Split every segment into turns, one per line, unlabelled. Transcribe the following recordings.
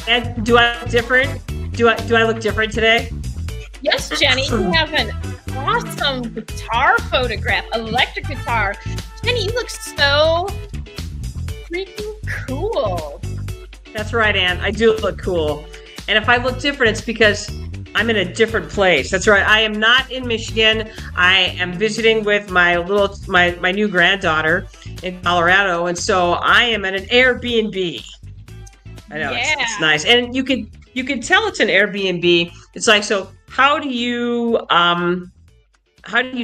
And do I look different? Do I look different today?
Yes, Jenny, you have an awesome guitar photograph, electric guitar. Jenny, you look so freaking cool.
That's right, Ann. I do look cool. And if I look different, it's because I'm in a different place. That's right. I am not in Michigan. I am visiting with my new granddaughter in Colorado, and so I am at an Airbnb. I know it's nice, and you can tell it's an Airbnb. It's like, so how do you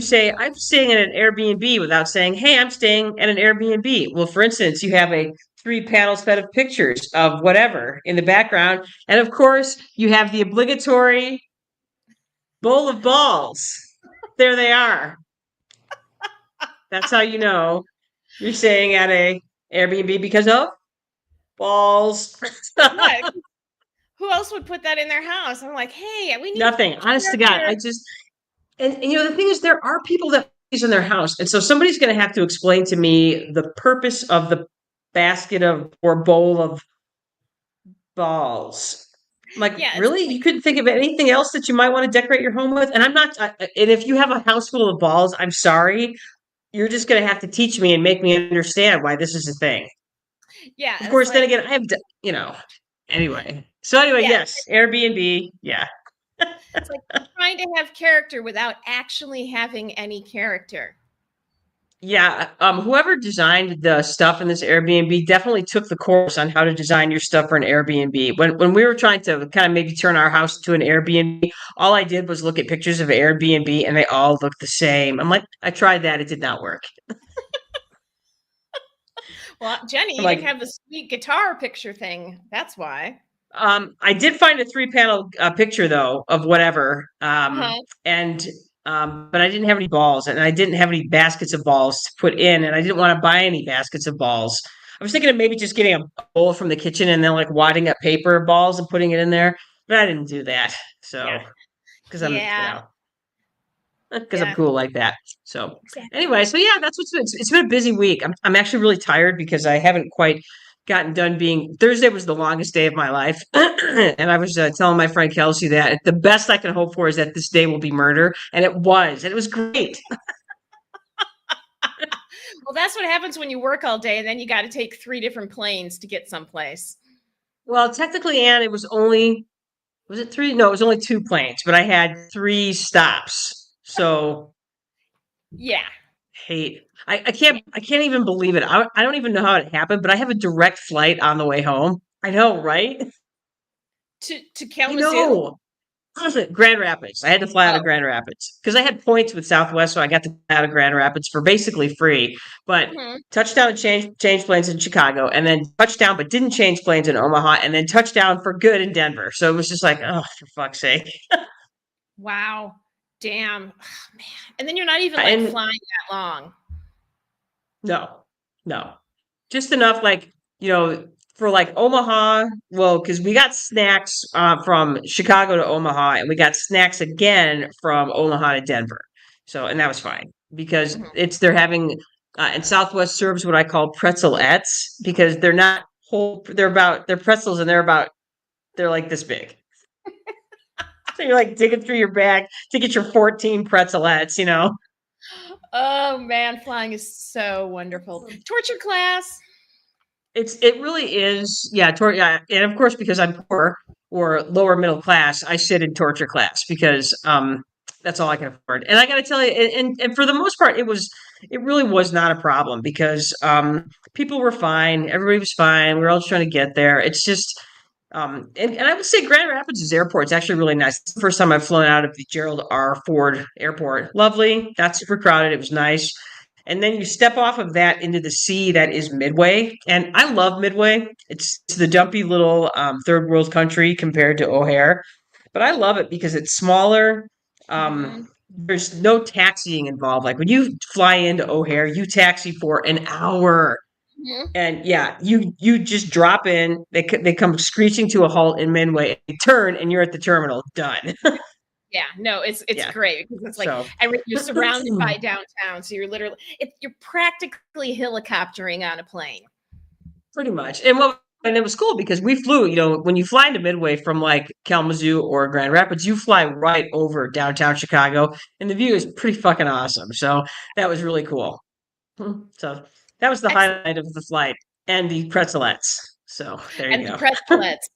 say I'm staying at an Airbnb without saying, hey, I'm staying at an Airbnb? Well, for instance, you have a three-panel set of pictures of whatever in the background, and of course, you have the obligatory bowl of balls. There they are. That's how you know you're staying at a Airbnb, because of balls.
What? Who else would put that in their house? I'm like, hey, we need
Nothing. Honest to God, and the thing is, there are people that put these in their house, and so somebody's going to have to explain to me the purpose of the basket of or bowl of balls. I'm like,
Yeah,
really? You couldn't think of anything else that you might want to decorate your home with? And I'm not. And if you have a house full of balls, I'm sorry. You're just going to have to teach me and make me understand why this is a thing.
yeah.
Of course, then again, I have, anyway. So anyway,
Yeah.
yes, Airbnb, yeah.
It's like trying to have character without actually having any character.
Yeah, whoever designed the stuff in this Airbnb definitely took the course on how to design your stuff for an Airbnb. When we were trying to kind of maybe turn our house into an Airbnb, all I did was look at pictures of Airbnb and they all looked the same. I'm like, I tried that, it did not work.
Well, Jenny, you didn't have the sweet guitar picture thing. That's why.
I did find a three-panel picture though of whatever, and but I didn't have any balls, and I didn't have any baskets of balls to put in, and I didn't want to buy any baskets of balls. I was thinking of maybe just getting a bowl from the kitchen and then like wadding up paper balls and putting it in there, but I didn't do that. So because I'm cool like that. So anyway, so yeah, that's it's been a busy week. I'm actually really tired because I haven't quite gotten done being Thursday was the longest day of my life. And I was telling my friend Kelsey that the best I can hope for is that this day will be murder. And it was great.
Well, that's what happens when you work all day and then you got to take 3 different planes to get someplace.
Well, technically, Anne, was it 3? No, it was only 2 planes, but I had 3 stops. So
yeah.
I can't even believe it. I don't even know how it happened, but I have a direct flight on the way home. I know, right?
To Kalamazoo?
Grand Rapids. I had to fly out of Grand Rapids because I had points with Southwest, so I got to fly out of Grand Rapids for basically free. But touchdown and change planes in Chicago, and then touchdown but didn't change planes in Omaha, and then touchdown for good in Denver. So it was just like, oh, for fuck's sake.
Wow. Damn. Oh, man. And then you're not even flying that long.
No. Just enough for like Omaha, well, because we got snacks from Chicago to Omaha, and we got snacks again from Omaha to Denver. So, and that was fine because they're having, and Southwest serves what I call pretzelettes because they're not whole, they're pretzels and they're like this big. So you're like digging through your bag to get your 14 pretzelettes.
Oh man, flying is so wonderful. Torture class.
It really is, yeah. And of course, because I'm poor or lower middle class, I sit in torture class because that's all I can afford. And I got to tell you, and for the most part, it really was not a problem because people were fine, everybody was fine. We were all just trying to get there. It's just, and I would say Grand Rapids' airport is actually really nice. It's the first time I've flown out of the Gerald R. Ford Airport. Lovely, not super crowded. It was nice. And then you step off of that into the sea that is Midway. And I love Midway. It's the dumpy little third world country compared to O'Hare. But I love it because it's smaller. There's no taxiing involved. Like when you fly into O'Hare, you taxi for an hour. And yeah, you just drop in. They come screeching to a halt in Midway. You turn and you're at the terminal. Done.
Yeah, no, it's great because it's like you're surrounded by downtown, so you're literally you're practically helicoptering on a plane.
Pretty much. And what and it was cool because we flew, when you fly into Midway from like Kalamazoo or Grand Rapids, you fly right over downtown Chicago and the view is pretty fucking awesome. So that was really cool. So that was the
Excellent.
highlight of the flight and the pretzelettes. So there you
And the
go.
pretzelettes.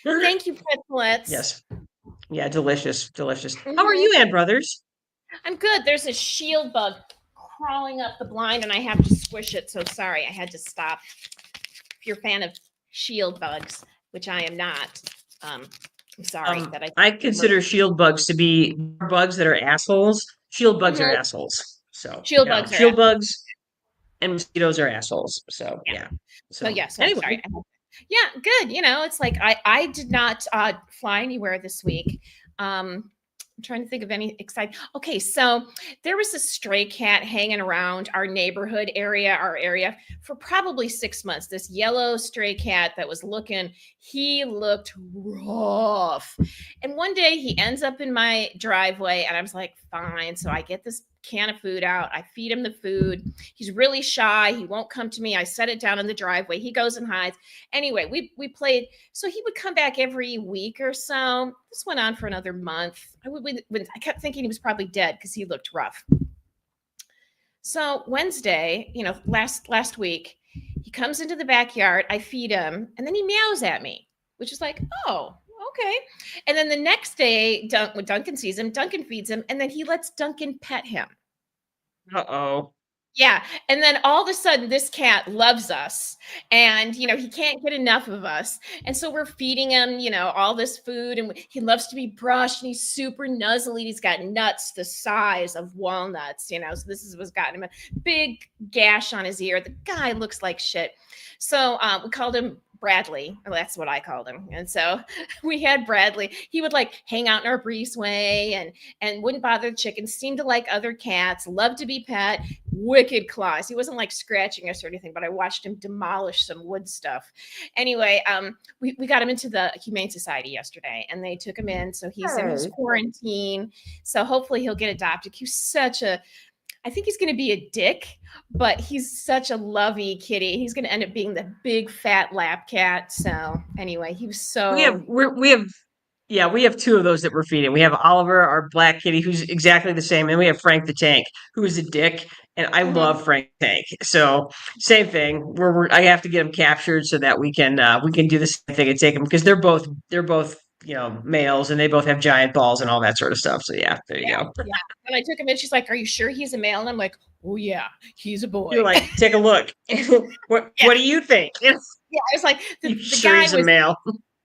Thank you, pretzelettes.
Yes. Yeah, delicious, delicious. How are
Mhm.
you, Ann Brothers?
I'm good. There's a shield bug crawling up the blind, and I have to squish it. So sorry, I had to stop. If you're a fan of shield bugs, which I am not, I'm sorry that
I consider
murdered.
shield bugs to be bugs that are assholes. Shield bugs are
Mhm.
assholes. So,
Shield bugs are
shield
assholes.
bugs and mosquitoes are assles. So,
Yeah.
yeah.
So
So,
yeah. So I'm sorry.
anyway,
Yeah, good. It's like I did not fly anywhere this week. I'm trying to think of any exciting. Okay, so there was a stray cat hanging around our neighborhood area, our area, for probably 6 months. This yellow stray cat that was he looked rough. And one day he ends up in my driveway, and I was like, fine. So I get this can of food out. I feed him the food. He's really shy. He won't come to me. I set it down in the driveway. He goes and hides. Anyway, we played. So he would come back every week or so. This went on for another month. I kept thinking he was probably dead because he looked rough. So Wednesday, last week, he comes into the backyard. I feed him, and then he meows at me, which is like, oh, okay. And then the next day, when Duncan sees him, Duncan feeds him, and then he lets Duncan pet him.
uh-oh.
Yeah. And then all of a sudden, this cat loves us and, he can't get enough of us. And so we're feeding him, all this food and he loves to be brushed and he's super nuzzly. He's got nuts the size of walnuts, so this is what's gotten him a big gash on his ear. The guy looks like shit. So we called him Bradley. Or that's what I called him. And so we had Bradley. He would like hang out in our breezeway and wouldn't bother the chickens, seemed to like other cats, loved to be pet, wicked claws. He wasn't like scratching us or anything, but I watched him demolish some wood stuff. Anyway, we got him into the Humane Society yesterday and they took him in. So he's in his quarantine. So hopefully he'll get adopted. I think he's going to be a dick, but he's such a lovey kitty. He's going to end up being the big fat lap cat. So anyway, he was so.
We have two of those that we're feeding. We have Oliver, our black kitty, who's exactly the same, and we have Frank the Tank, who is a dick, and I love Frank the Tank. So same thing. I have to get him captured so that we can do the same thing and take them because they're both males and they both have giant balls and all that sort of stuff. So yeah, there you go.
Yeah. And I took him in. She's like, "Are you sure he's a male?" And I'm like, "Oh yeah, he's a boy."
You're like, take a look. What do you think?
Yeah, I was like, the
Sure
guy
he's a
was.
male.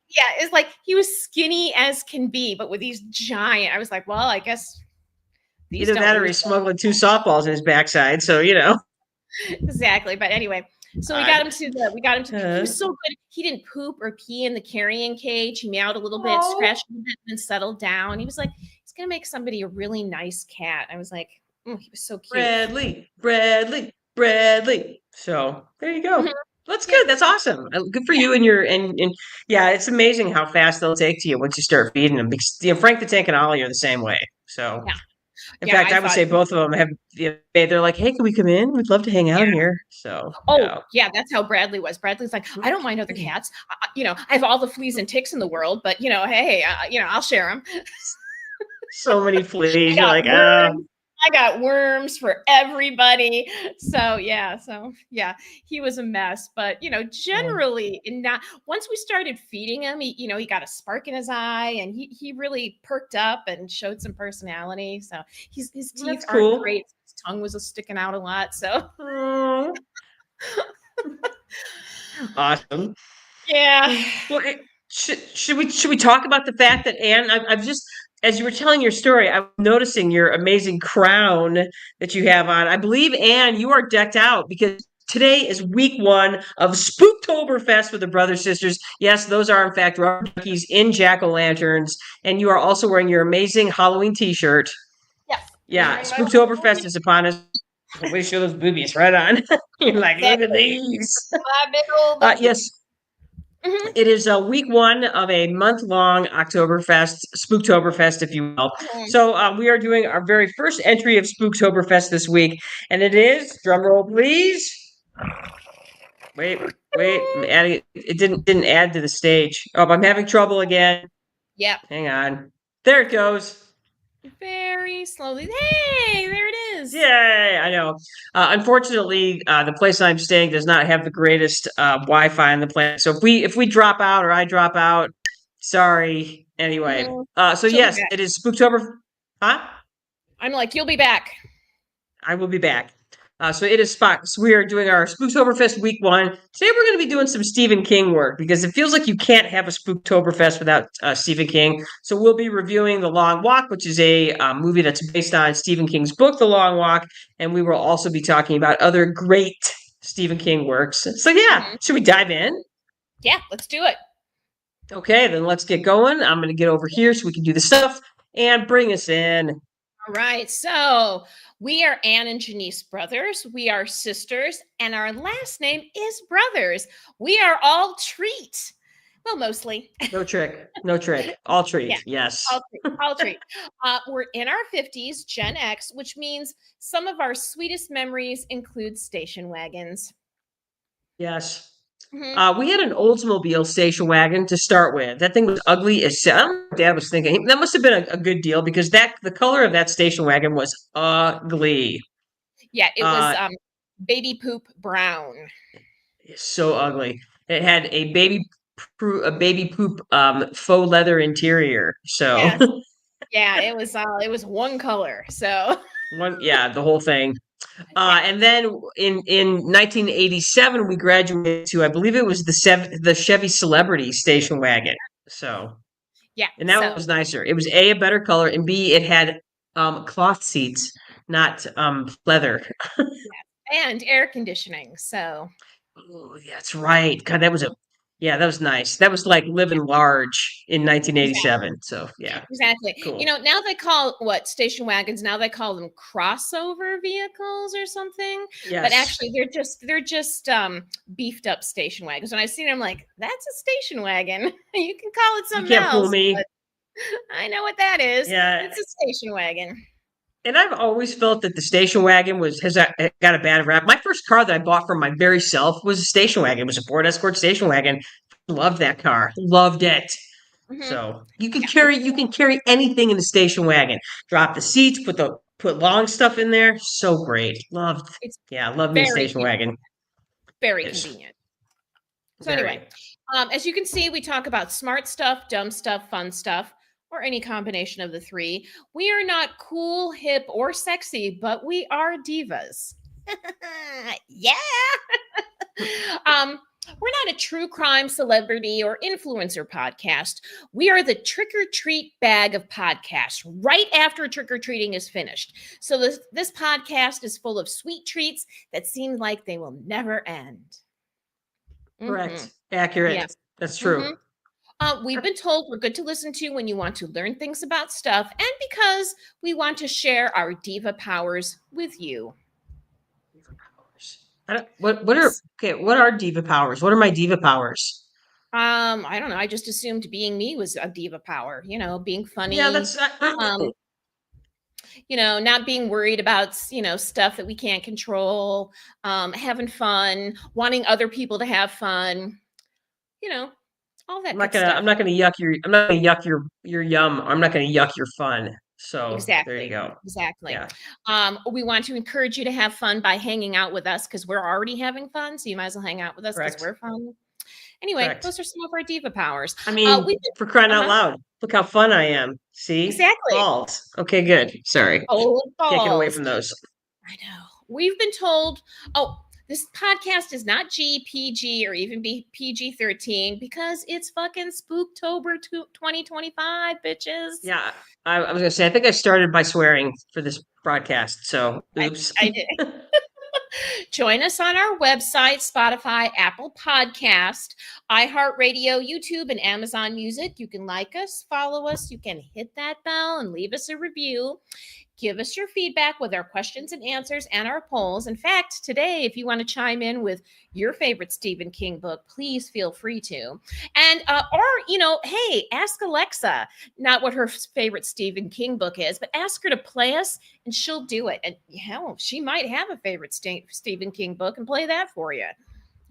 Yeah, it's like he was skinny as can be, but with these giant. I was like, well, I guess these
Either
don't
that or
lose
he's smuggling two softballs in his backside. So
exactly. But anyway, so we got him to. He was so good. He didn't poop or pee in the carrying cage. He meowed a little bit, scratched a bit, and then settled down. He was like, he's gonna make somebody a really nice cat. I was like, he was so cute.
Bradley. So there you go.
Mhm.
That's good. That's awesome. Good for you and and yeah, it's amazing how fast they'll take to you once you start feeding them. Because Frank the Tank and Ollie are the same way. So
Yeah.
in fact, I would say both of them have. They're like, "Hey, can we come in? We'd love to hang out here." So
yeah, that's how Bradley was. Bradley's like, I don't mind other cats. I have all the fleas and ticks in the world, but hey, I'll share them.
So many fleas. You're like,
I got worms for everybody. So yeah, he was a mess. But generally, once we started feeding him, he got a spark in his eye, and he really perked up and showed some personality. So his teeth aren't great. His tongue was sticking out a lot. So
awesome.
Yeah.
Well, should we talk about the fact that Anne? I've just as you were telling your story, I'm noticing your amazing crown that you have on. I believe, Anne, you are decked out because today is week 1 of Spooktoberfest with the Brothers Sisters. Yes, those are in fact rubber duckies in jack-o'-lanterns, and you are also wearing your amazing Halloween T-shirt.
Yes.
Yeah, Spooktoberfest is upon us. Way to show those boobies right on. You're like, look at these.
My big old
yes. It is week 1 of a month-long Oktoberfest, Spooktoberfest, if you will. So we are doing our very first entry of Spooktoberfest this week, and it is, drum roll please. Wait, Wait, I'm adding it didn't add to the stage. Oh, I'm having trouble again.
Yep.
Hang on. There it goes.
Very slowly. Hey, there it is.
Yay! I know. Unfortunately, the place I'm staying does not have the greatest Wi-Fi on the planet. So if we drop out or I drop out, sorry. Anyway,
Mhm.
so
She'll be
yes,
back.
it is Spooktober. Huh?
I'm like, you'll be back.
I will be back. So it is spot. So we are doing our Spooktoberfest week one. Today we're going to be doing some Stephen King work because it feels like you can't have a Spooktoberfest without Stephen King. So we'll be reviewing The Long Walk, which is a movie that's based on Stephen King's book, The Long Walk, and we will also be talking about other great Stephen King works. So yeah,
Mhm.
should we dive in?
Yeah, let's do it.
Okay, then let's get going. I'm going to get over here so we can do the stuff and bring us in.
All right. So we are Anne and Janice brothers. We are sisters, and our last name is Brothers. We are all treat. Well, mostly.
No trick, no trick. All
Yeah,
treat. Yes.
all treat. All treat. We're in our 50s, Gen X, which means some of our sweetest memories include station wagons.
Yes.
Mhm.
We had an Oldsmobile station wagon to start with. That thing was ugly as I don't know what Dad was thinking. That must have been a good deal because the color of that station wagon was ugly.
Yeah, it was
Uh,
baby poop brown.
so ugly. It had a baby poop faux leather interior. So
Yes. Yeah, it was one color. So
yeah, the whole thing.
yeah,
And then in 1987 we graduated to I believe it was the Chevy Celebrity station wagon. So
yeah.
and that
So
was nicer. It was A better color, and B, it had cloth seats, not leather.
and air conditioning. So
Oh, that's right. God, that was nice. That was like living large in
exactly.
1987. So yeah,
Exactly. You
cool.
know, now they call what station wagons, now they call them crossover vehicles or something. But
Yes,
actually they're just beefed up station wagons. When I see them, I'm like, that's a station wagon. You can call it
you
something
can't fool
else,
me.
but I know what that is.
Yeah,
It's a station wagon.
and I've always felt that the station wagon got a bad rap. My first car that I bought for my very self was a station wagon. It was a Ford Escort station wagon. Loved that car. Loved it.
Hmm.
So you can
Yeah, it's
carry anything in the station wagon. Drop the seats, put long stuff in there. So great.
it's
Love me a
very
station wagon.
very
It's
convenient. So anyway,
very.
as you can see, we talk about smart stuff, dumb stuff, fun stuff, or any combination of the three. We are not cool, hip, or sexy, but we are divas. Yeah. um, we're not a true crime celebrity or influencer podcast. We are the trick or treat bag of podcasts right after trick or treating is finished. So this podcast is full of sweet treats that seem like they will never end. Hmm.
Correct. Accurate.
Yes.
That's
Hmm.
true.
We've been told we're good to listen to when you want to learn things about stuff and because we want to share our diva powers with you.
Diva powers.
Yes.
What are diva powers? What are my diva powers?
I don't know. I just assumed being me was a diva power, being
Yeah,
funny,
that's
um, not being worried about, stuff that we can't control, having fun, wanting other people to have fun, you know, all that good
I'm
stuff.
not gonna yuck your yum. I'm not gonna yuck your fun. So there you
Exactly.
go.
Exactly.
Yeah.
We want to encourage you to have fun by hanging out with us because we're already having fun. So you might as well hang out with us because
Correct.
we're fun. Anyway,
Correct.
those are some of our diva powers.
I mean,
We've been,
for crying out
uh-huh,
loud. Look how fun I am. See?
exactly.
Balls. Okay, good. Sorry.
Oh,
Can't get away
balls.
from those.
I know. We've been told, oh, this podcast is not GPG or even PG-13 because it's fucking Spooktober 2025, bitches.
Yeah. I was gonna say I think I started by swearing for this broadcast, so
I,
oops.
I did. Join us on our website, Spotify, Apple Podcast, iHeartRadio, YouTube, and Amazon Music. You can like us, follow us, you can hit that bell and leave us a review. Give us your feedback with our questions and answers and our polls. In fact, today, if you want to chime in with your favorite Stephen King book, please feel free to. And, hey, ask Alexa, not what her favorite Stephen King book is, but ask her to play us and she'll do it. And hell, she might have a favorite Stephen King book and play that for you.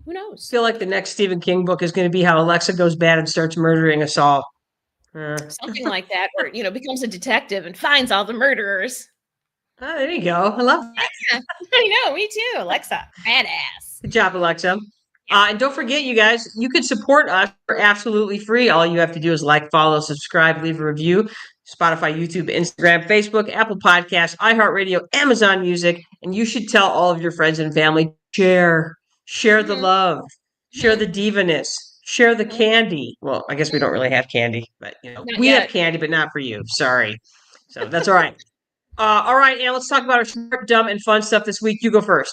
Who
I
knows?
feel like the next Stephen King book is going to be how Alexa goes bad and starts murdering us all.
Something like that, or becomes a detective and finds all the murderers.
There you go. I love that.
Yeah, I know, me too. Alexa, badass.
Good job, Alexa.
Yeah.
And don't forget, you guys, you can support us for absolutely free. All you have to do is like, follow, subscribe, leave a review. Spotify, YouTube, Instagram, Facebook, Apple Podcasts, iHeartRadio, Amazon Music, and you should tell all of your friends and family. Share the
Hmm.
love, share
Hmm.
the divaness, share the
Hmm.
candy. Well, I guess we don't really have candy, but
Not
we have
yet.
candy, but not for you. Sorry. So that's all right. All right, Ann, let's talk about our smart, dumb, and fun stuff this week. You go first.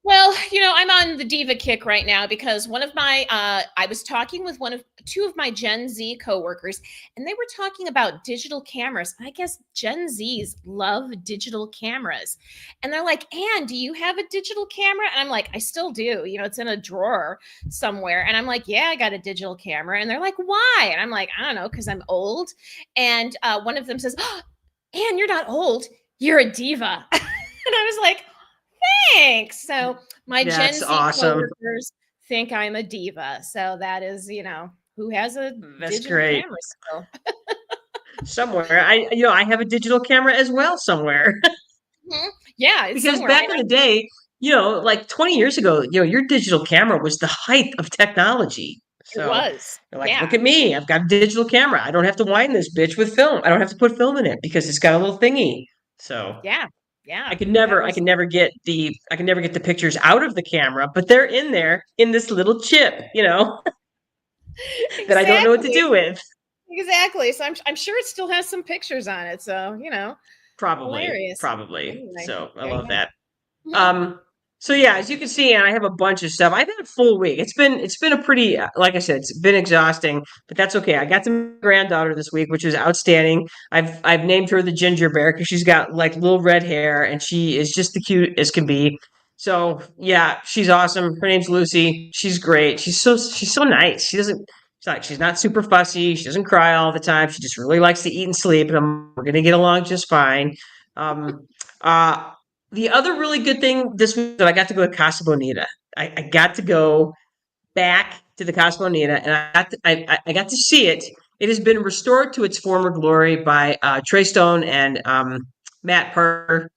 Well, I'm on the diva kick right now because one of my I was talking with two of my Gen Z coworkers, and they were talking about digital cameras. I guess Gen Zs love digital cameras. And they're like, "Anne, do you have a digital camera?" And I'm like, "I still do. It's in a drawer somewhere." And I'm like, "Yeah, I got a digital camera." And they're like, "Why?" And I'm like, "I don't know, because I'm old." And one of them says, "Oh, Anne, you're not old. You're a diva." And I was like, thanks. So my Gen
That's
Z
awesome.
coworkers think I'm a diva. So that is, who has a
That's
digital
great.
camera still.
Somewhere, I have a digital camera as well somewhere.
Mhm. Yeah, it's
Because
somewhere.
back in the day, like 20 years ago, your digital camera was the height of technology.
It
So
was.
you're like,
Yeah.
look at me. I've got a digital camera. I don't have to wind this bitch with film. I don't have to put film in it because it's got a little thingy. So
Yeah. Yeah.
I can never get the pictures out of the camera, but they're in there in this little chip, that I don't know what to
Exactly.
do with.
Exactly. So I'm sure it still has some pictures on it. So, hilarious.
Probably.
Anyway,
So I
there you
love
go.
that.
Mhm.
Um, so yeah, as you can see, and I have a bunch of stuff. I've had a full week. It's been a pretty, like I said, it's been exhausting, but that's okay. I got to meet my granddaughter this week, which was outstanding. I've named her the Ginger Bear because she's got like little red hair and she is just the cute as can be. So yeah, she's awesome. Her name's Lucy. She's great. She's so nice. She's not super fussy. She doesn't cry all the time. She just really likes to eat and sleep, and we're gonna get along just fine. Um, uh, the other really good thing this week that I got to go to Casa Bonita. I got to go back to the Casa Bonita, and I got to see it. It has been restored to its former glory by Trey Stone and Matt Parker.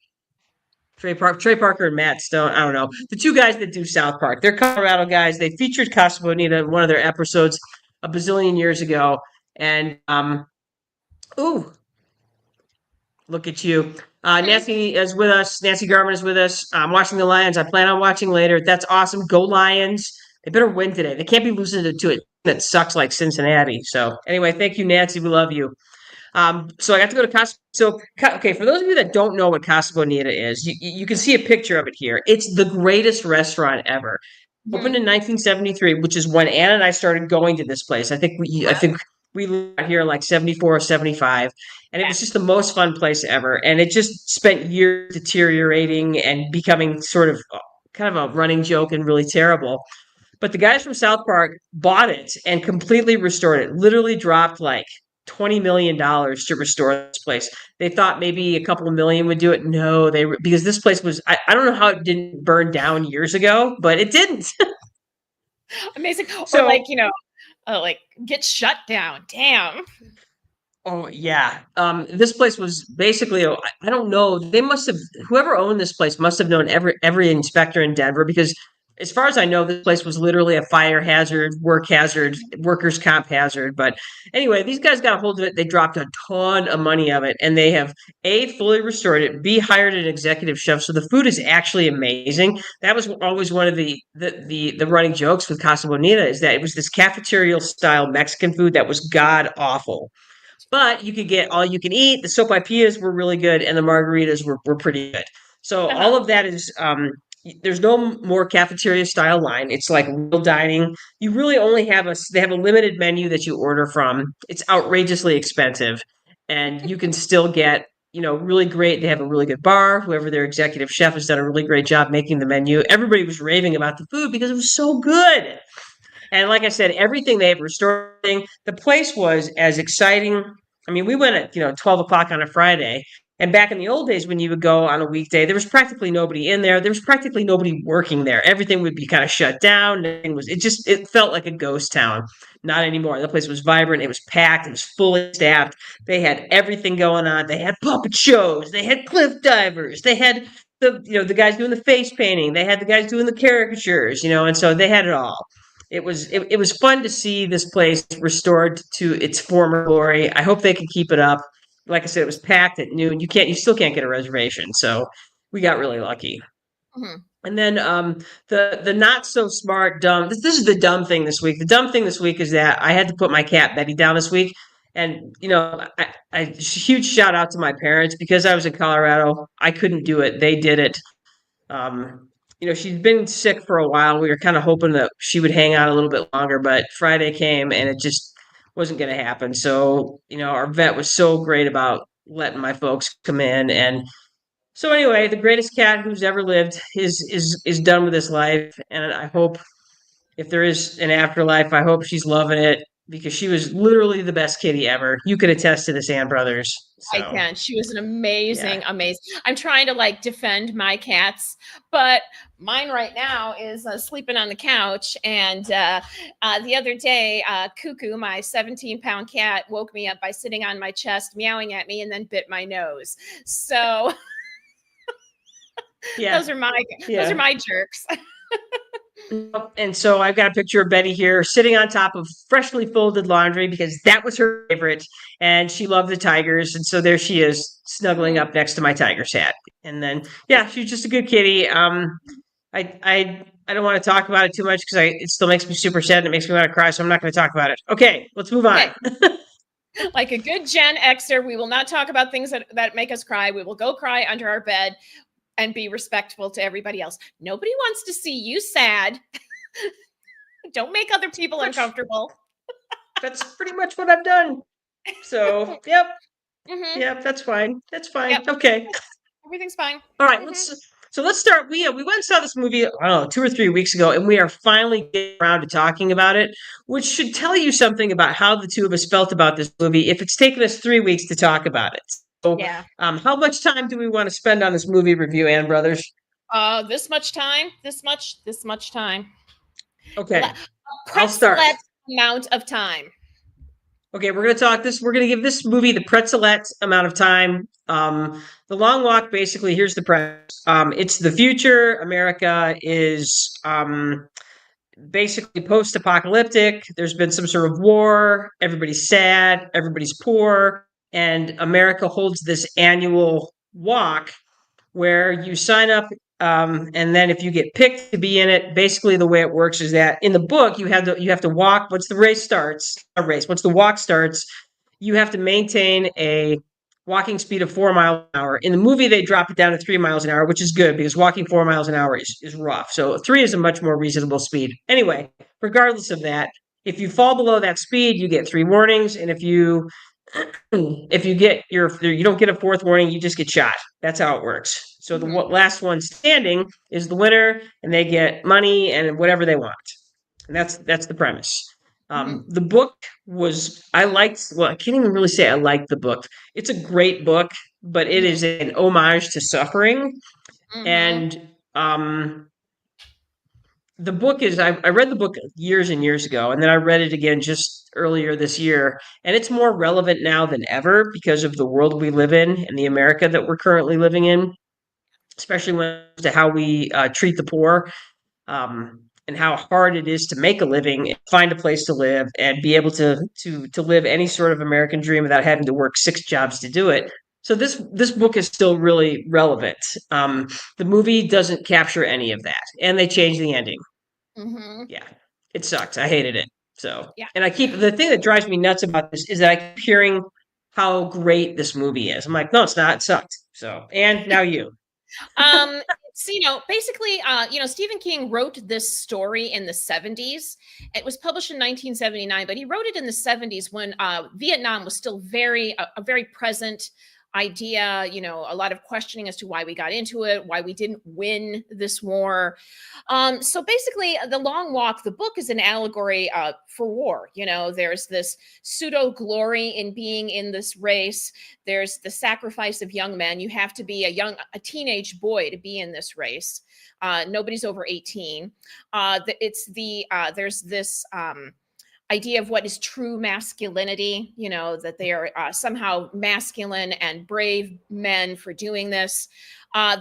Trey Parker and Matt Stone. I don't know, the two guys that do South Park. They're Colorado guys. They featured Casa Bonita in one of their episodes a bazillion years ago, and ooh, look at you.
Mhm.
Nancy is with us. Nancy Garman is with us. I'm watching the Lions. I plan on watching later. That's awesome. Go Lions. They better win today. They can't be losing to it that sucks like Cincinnati. So anyway, thank you, Nancy. We love you. So I got to go to Casa. So okay, for those of you that don't know what Casa Bonita is, you can see a picture of it here. It's the greatest restaurant ever. Opened
Mhm.
in 1973, which is when Ann and I started going to this place. I
Wow.
think we lived out here in like 74 or 75, and it
Yeah.
was just the most fun place ever. And it just spent years deteriorating and becoming sort of kind of a running joke and really terrible. But the guys from South Park bought it and completely restored it. Literally dropped like $20 million to restore this place. They thought maybe a couple of million would do it. No, because this place was. I don't know how it didn't burn down years ago, but it didn't.
Amazing. Or
So
like get shut down. Damn.
oh yeah. This place was basically I don't know. They must have whoever owned this place must have known every inspector in Denver because as far as I know, this place was literally a fire hazard, workers' comp hazard. But anyway, these guys got a hold of it. They dropped a ton of money of it, and they have A, fully restored it, B, hired an executive chef. So the food is actually amazing. That was always one of the running jokes with Casa Bonita is that it was this cafeteria style Mexican food that was god awful, but you could get all you can eat. The sopapillas were really good, and the margaritas were pretty good. So
Uh-huh.
all of that is there's no more cafeteria style line. It's like real dining. You really only have they have a limited menu that you order from. It's outrageously expensive, and you can still get really great. They have a really good bar. Whoever their executive chef has done a really great job making the menu. Everybody was raving about the food because it was so good. And like I said, everything they have restored. The place was as exciting. I mean, we went at 12 o'clock on a Friday, And back in the old days, when you would go on a weekday, there was practically nobody in there. There was practically nobody working there. Everything would be kind of shut down. It felt like a ghost town. Not anymore. The place was vibrant. It was packed. It was fully staffed. They had everything going on. They had puppet shows. They had cliff divers. They had the guys doing the face painting. They had the guys doing the caricatures. And so they had it all. It was fun to see this place restored to its former glory. I hope they can keep it up. Like I said, it was packed at noon. You still can't get a reservation, so we got really lucky.
Mhm.
And then the not so smart dumb. This is the dumb thing this week. The dumb thing this week is that I had to put my cat Betty down this week, and huge shout out to my parents because I was in Colorado. I couldn't do it. They did it. Um, she'd been sick for a while. We were kind of hoping that she would hang out a little bit longer, but Friday came and it just wasn't going to happen. So, our vet was so great about letting my folks come in. And so anyway, the greatest cat who's ever lived is done with this life. And I hope if there is an afterlife, I hope she's loving it because she was literally the best kitty ever. You could attest to this, Ann Brothers.
I
So,
can. She was an
yeah.
amazing. I'm trying to like defend my cats, but mine right now is sleeping on the couch. And the other day, Cuckoo, my 17-pound cat, woke me up by sitting on my chest, meowing at me, and then bit my nose. So
Yeah.
those are my jerks.
And so I've got a picture of Betty here sitting on top of freshly folded laundry because that was her favorite. And she loved the tigers. And so there she is snuggling up next to my tiger's hat. And then, yeah, she's just a good kitty. I don't want to talk about it too much because it still makes me super sad and it makes me want to cry. So I'm not going to talk about it. Okay, let's move on.
Okay. Like a good Gen Xer, we will not talk about things that make us cry. We will go cry under our bed and be respectful to everybody else. Nobody wants to see you sad. Don't make other people uncomfortable.
That's pretty much what I've done. So, yep.
Mm-hmm.
Yep, that's fine. That's fine.
Yep.
Okay.
Everything's fine.
All right, let's start. We went and saw this movie, I don't know, 2 or 3 weeks ago, and we are finally getting around to talking about it, which should tell you something about how the two of us felt about this movie if it's taken us 3 weeks to talk about it. So,
yeah.
How much time do we want to spend on this movie review, Ann Brothers?
This much time. This much time.
Okay, I'll start.
Amount of time.
Okay, we're going to give this movie the pretzelette amount of time. The Long Walk, basically, here's the premise. It's the future. America is basically post-apocalyptic. There's been some sort of war. Everybody's sad. Everybody's poor. And America holds this annual walk where you sign up, and then if you get picked to be in it, basically the way it works is that in the book you have to walk. Once the walk starts, you have to maintain a walking speed of 4 miles an hour. In the movie, they drop it down to 3 miles an hour, which is good because walking 4 miles an hour is rough. So 3 is a much more reasonable speed. Anyway, regardless of that, if you fall below that speed, you get 3 warnings, and if you you don't get a 4th warning, you just get shot. That's how it works. So the last one standing is the winner, and they get money and whatever they want. And that's the premise. The book I can't even really say I liked the book. It's a great book, but it is an homage to suffering. And the book is, I read the book years and years ago, and then I read it again just earlier this year, and it's more relevant now than ever because of the world we live in and the America that we're currently living in, especially when it comes to how we treat the poor, and how hard it is to make a living, find a place to live, and be able to live any sort of American dream without having to work 6 jobs to do it. So this book is still really relevant. The movie doesn't capture any of that, and they changed the ending. Yeah, it sucked. I hated it. So,
yeah.
And the thing that drives me nuts about this is that I keep hearing how great this movie is. I'm like, no, it's not. It sucked. So, and now you.
So, basically, Stephen King wrote this story in the 70s. It was published in 1979, but he wrote it in the 70s when Vietnam was still a very present idea, a lot of questioning as to why we got into it, why we didn't win this war. So basically, The Long Walk, the book, is an allegory for war. There's this pseudo glory in being in this race. There's the sacrifice of young men. You have to be a teenage boy to be in this race. Nobody's over 18. There's this idea of what is true masculinity, that they are somehow masculine and brave men for doing this.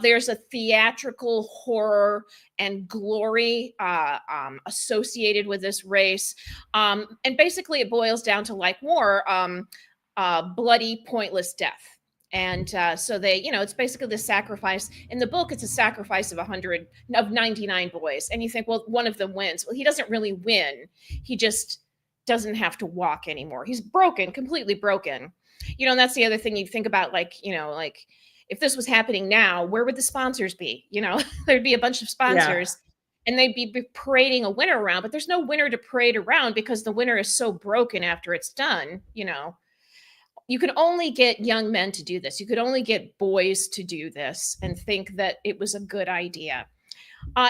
There's a theatrical horror and glory associated with this race. And basically, it boils down to, like war, bloody, pointless death. And so it's basically the sacrifice. In the book, it's a sacrifice of 99 boys. And you think, well, one of them wins. Well, he doesn't really win. He just doesn't have to walk anymore. He's broken, completely broken. And that's the other thing you think about, like if this was happening now, where would the sponsors be? There'd be a bunch of sponsors and they'd be parading a winner around, but there's no winner to parade around because the winner is so broken after it's done. You can only get young men to do this. You could only get boys to do this and think that it was a good idea.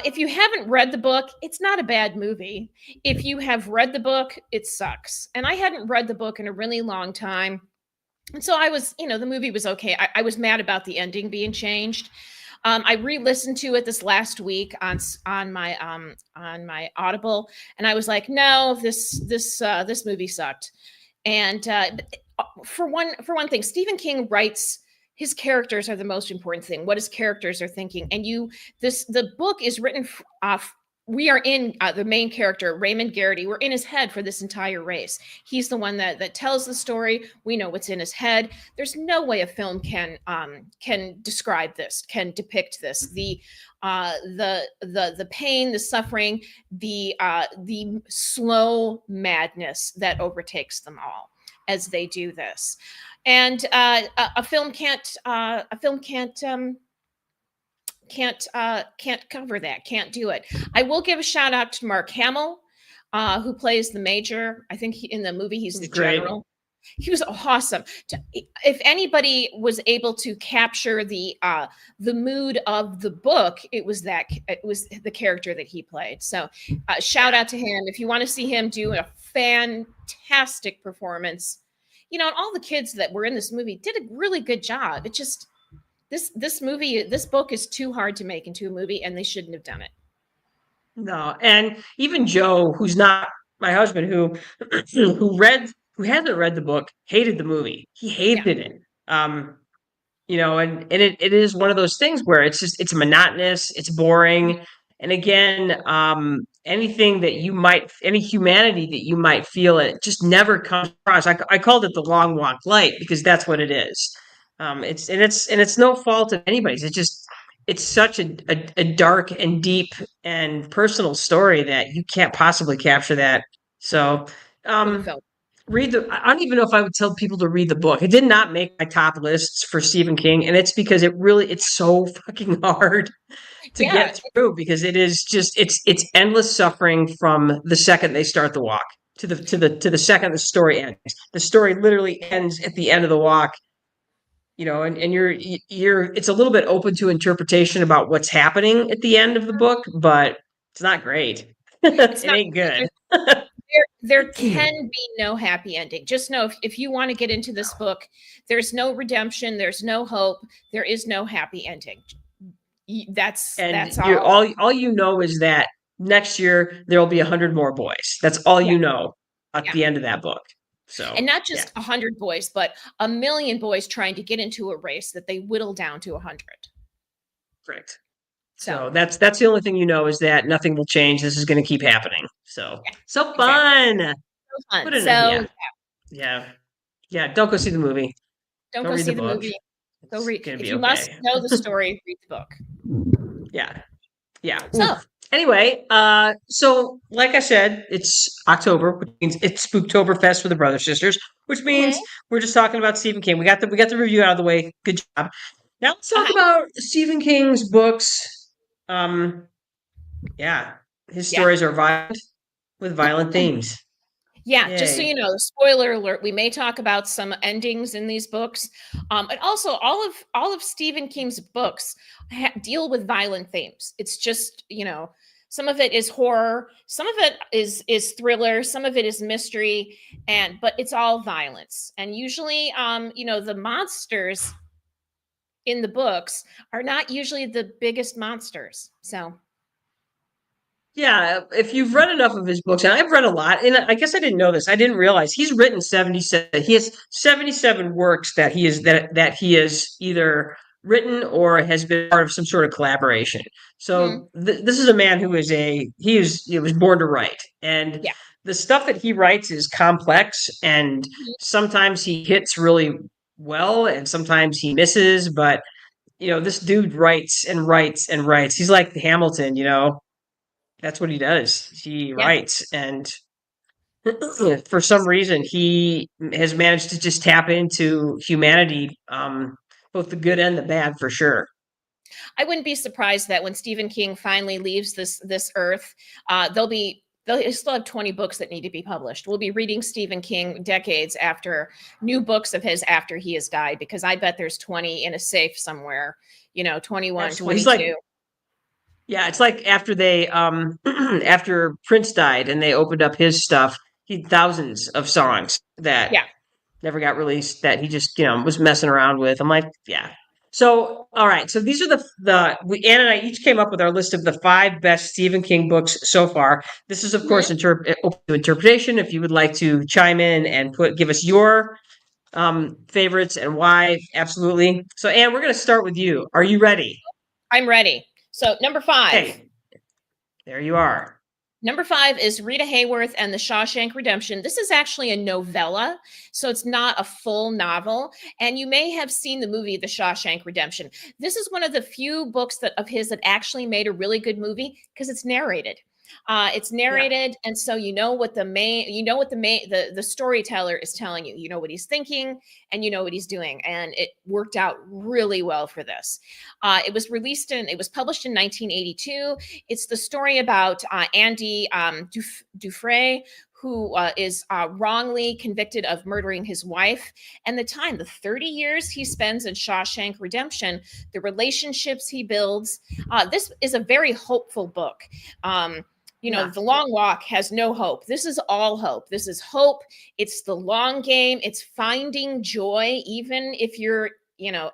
If you haven't read the book, it's not a bad movie. If you have read the book, it sucks. And I hadn't read the book in a really long time. And so I was, the movie was okay. I was mad about the ending being changed. I re-listened to it this last week on my Audible, and I was like, no, this movie sucked. And for one thing, Stephen King writes. His characters are the most important thing. What his characters are thinking, and the book is written. We are in the main character, Raymond Garrity. We're in his head for this entire race. He's the one that tells the story. We know what's in his head. There's no way a film can describe this, can depict this. The pain, the suffering, the slow madness that overtakes them all as they do this. And a film can't cover that, can't do it. I will give a shout out to Mark Hamill, who plays the major. I think in the movie he's the general. He was awesome. If anybody was able to capture the mood of the book, it was the character that he played. So shout out to him. If you want to see him do a fantastic performance, and all the kids that were in this movie did a really good job. It just this book is too hard to make into a movie, and they shouldn't have done it.
No, and even Joe, who's not my husband, who hasn't read the book, hated the movie. He hated it. And it is one of those things where it's monotonous, it's boring. And again, any humanity that you might feel, it just never comes across. I called it The Long Walk Light because that's what it is. It's no fault of anybody's. It's such a dark and deep and personal story that you can't possibly capture that. So, I don't even know if I would tell people to read the book. It did not make my top lists for Stephen King, and it's because it's so fucking hard to get through, because it's endless suffering from the second they start the walk to the second the story ends. The story literally ends at the end of the walk. And it's a little bit open to interpretation about what's happening at the end of the book, but it's not great. It ain't good.
There can be no happy ending. Just know if you want to get into this book, there's no redemption, there's no hope, there is no happy ending. That's all.
All you know is that next year there will be 100 more boys. That's all you know at the end of that book. So,
and not just 100 boys, but 1 million boys trying to get into a race that they whittle down to 100.
Correct. So that's the only thing you know, is that nothing will change. This is going to keep happening. So fun.
So fun.
Yeah. Don't go see the movie.
Don't go see the movie. Go read. If you must know the story, read the book.
Yeah. So anyway, so like I said, it's October, which means it's Spooktoberfest for the Brother Sisters, which means we're just talking about Stephen King. We got the review out of the way. Good job. Now let's talk about Stephen King's books. His stories are violent with violent themes.
Yeah, just so you
Yay.
know, spoiler alert, we may talk about some endings in these books. And also all of Stephen King's books deal with violent themes. It's just, some of it is horror, some of it is thriller, some of it is mystery, but it's all violence. And usually the monsters in the books are not usually the biggest monsters. So,
Yeah, if you've read enough of his books, and I've read a lot, and I guess I didn't know this. I didn't realize he's written 77. He has 77 works that he has either written or has been part of some sort of collaboration.
hmm,
So this is a man who is he was born to write, and
yeah.
the stuff that he writes is complex, and
Mhm.
sometimes he hits really well, and sometimes he misses. But this dude writes and writes and writes. He's like Hamilton, that's what he does. He
Yeah.
writes, and for some reason, he has managed to just tap into humanity, both the good and the bad, for sure.
I wouldn't be surprised that when Stephen King finally leaves this earth, they'll still have 20 books that need to be published. We'll be reading Stephen King decades after new books of his after he has died, because I bet there's 20 in a safe somewhere, 21,
Absolutely, he's
22.
like, yeah, it's like after they, after Prince died, and they opened up his stuff. He had thousands of songs that
Yeah.
never got released that he just was messing around with. I'm like, yeah. So all right, so these are Ann and I each came up with our list of the 5 best Stephen King books so far. This is of
Mhm.
course open to interpretation. If you would like to chime in and give us your favorites and why, absolutely. So Ann, we're going to start with you. Are you ready?
I'm ready. So number five.
Okay, there you are.
Number five is Rita Hayworth and the Shawshank Redemption. This is actually a novella, so it's not a full novel. And you may have seen the movie The Shawshank Redemption. This is one of the few books of his that actually made a really good movie because it's narrated. It's
Yeah,
narrated, and so the storyteller is telling you. You know what he's thinking, and you know what he's doing, and it worked out really well for this. It was published in 1982. It's the story about Andy Dufresne, who is wrongly convicted of murdering his wife, and the 30 years he spends in Shawshank Redemption, the relationships he builds. This is a very hopeful book.
yeah,
The Long Walk has no hope. This is all hope. This is hope. It's the long game. It's finding joy, even if you're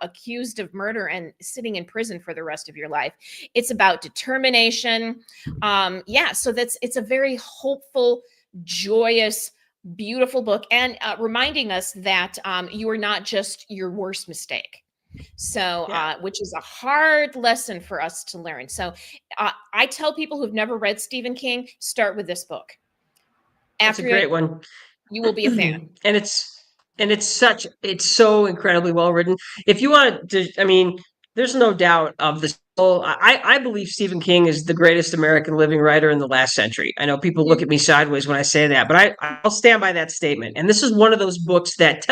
accused of murder and sitting in prison for the rest of your life. It's about determination. So it's a very hopeful, joyous, beautiful book, and reminding us that you are not just your worst mistake. So,
yeah.
which is a hard lesson for us to learn. So, I tell people who've never read Stephen King, start with this book.
That's a
After it,
great one.
you will be a fan.
And it's so incredibly well written. If you want to, I mean, there's no doubt of this. I believe Stephen King is the greatest American living writer in the last century. I know people look
Mhm.
at me sideways when I say that, but I'll stand by that statement. And this is one of those books that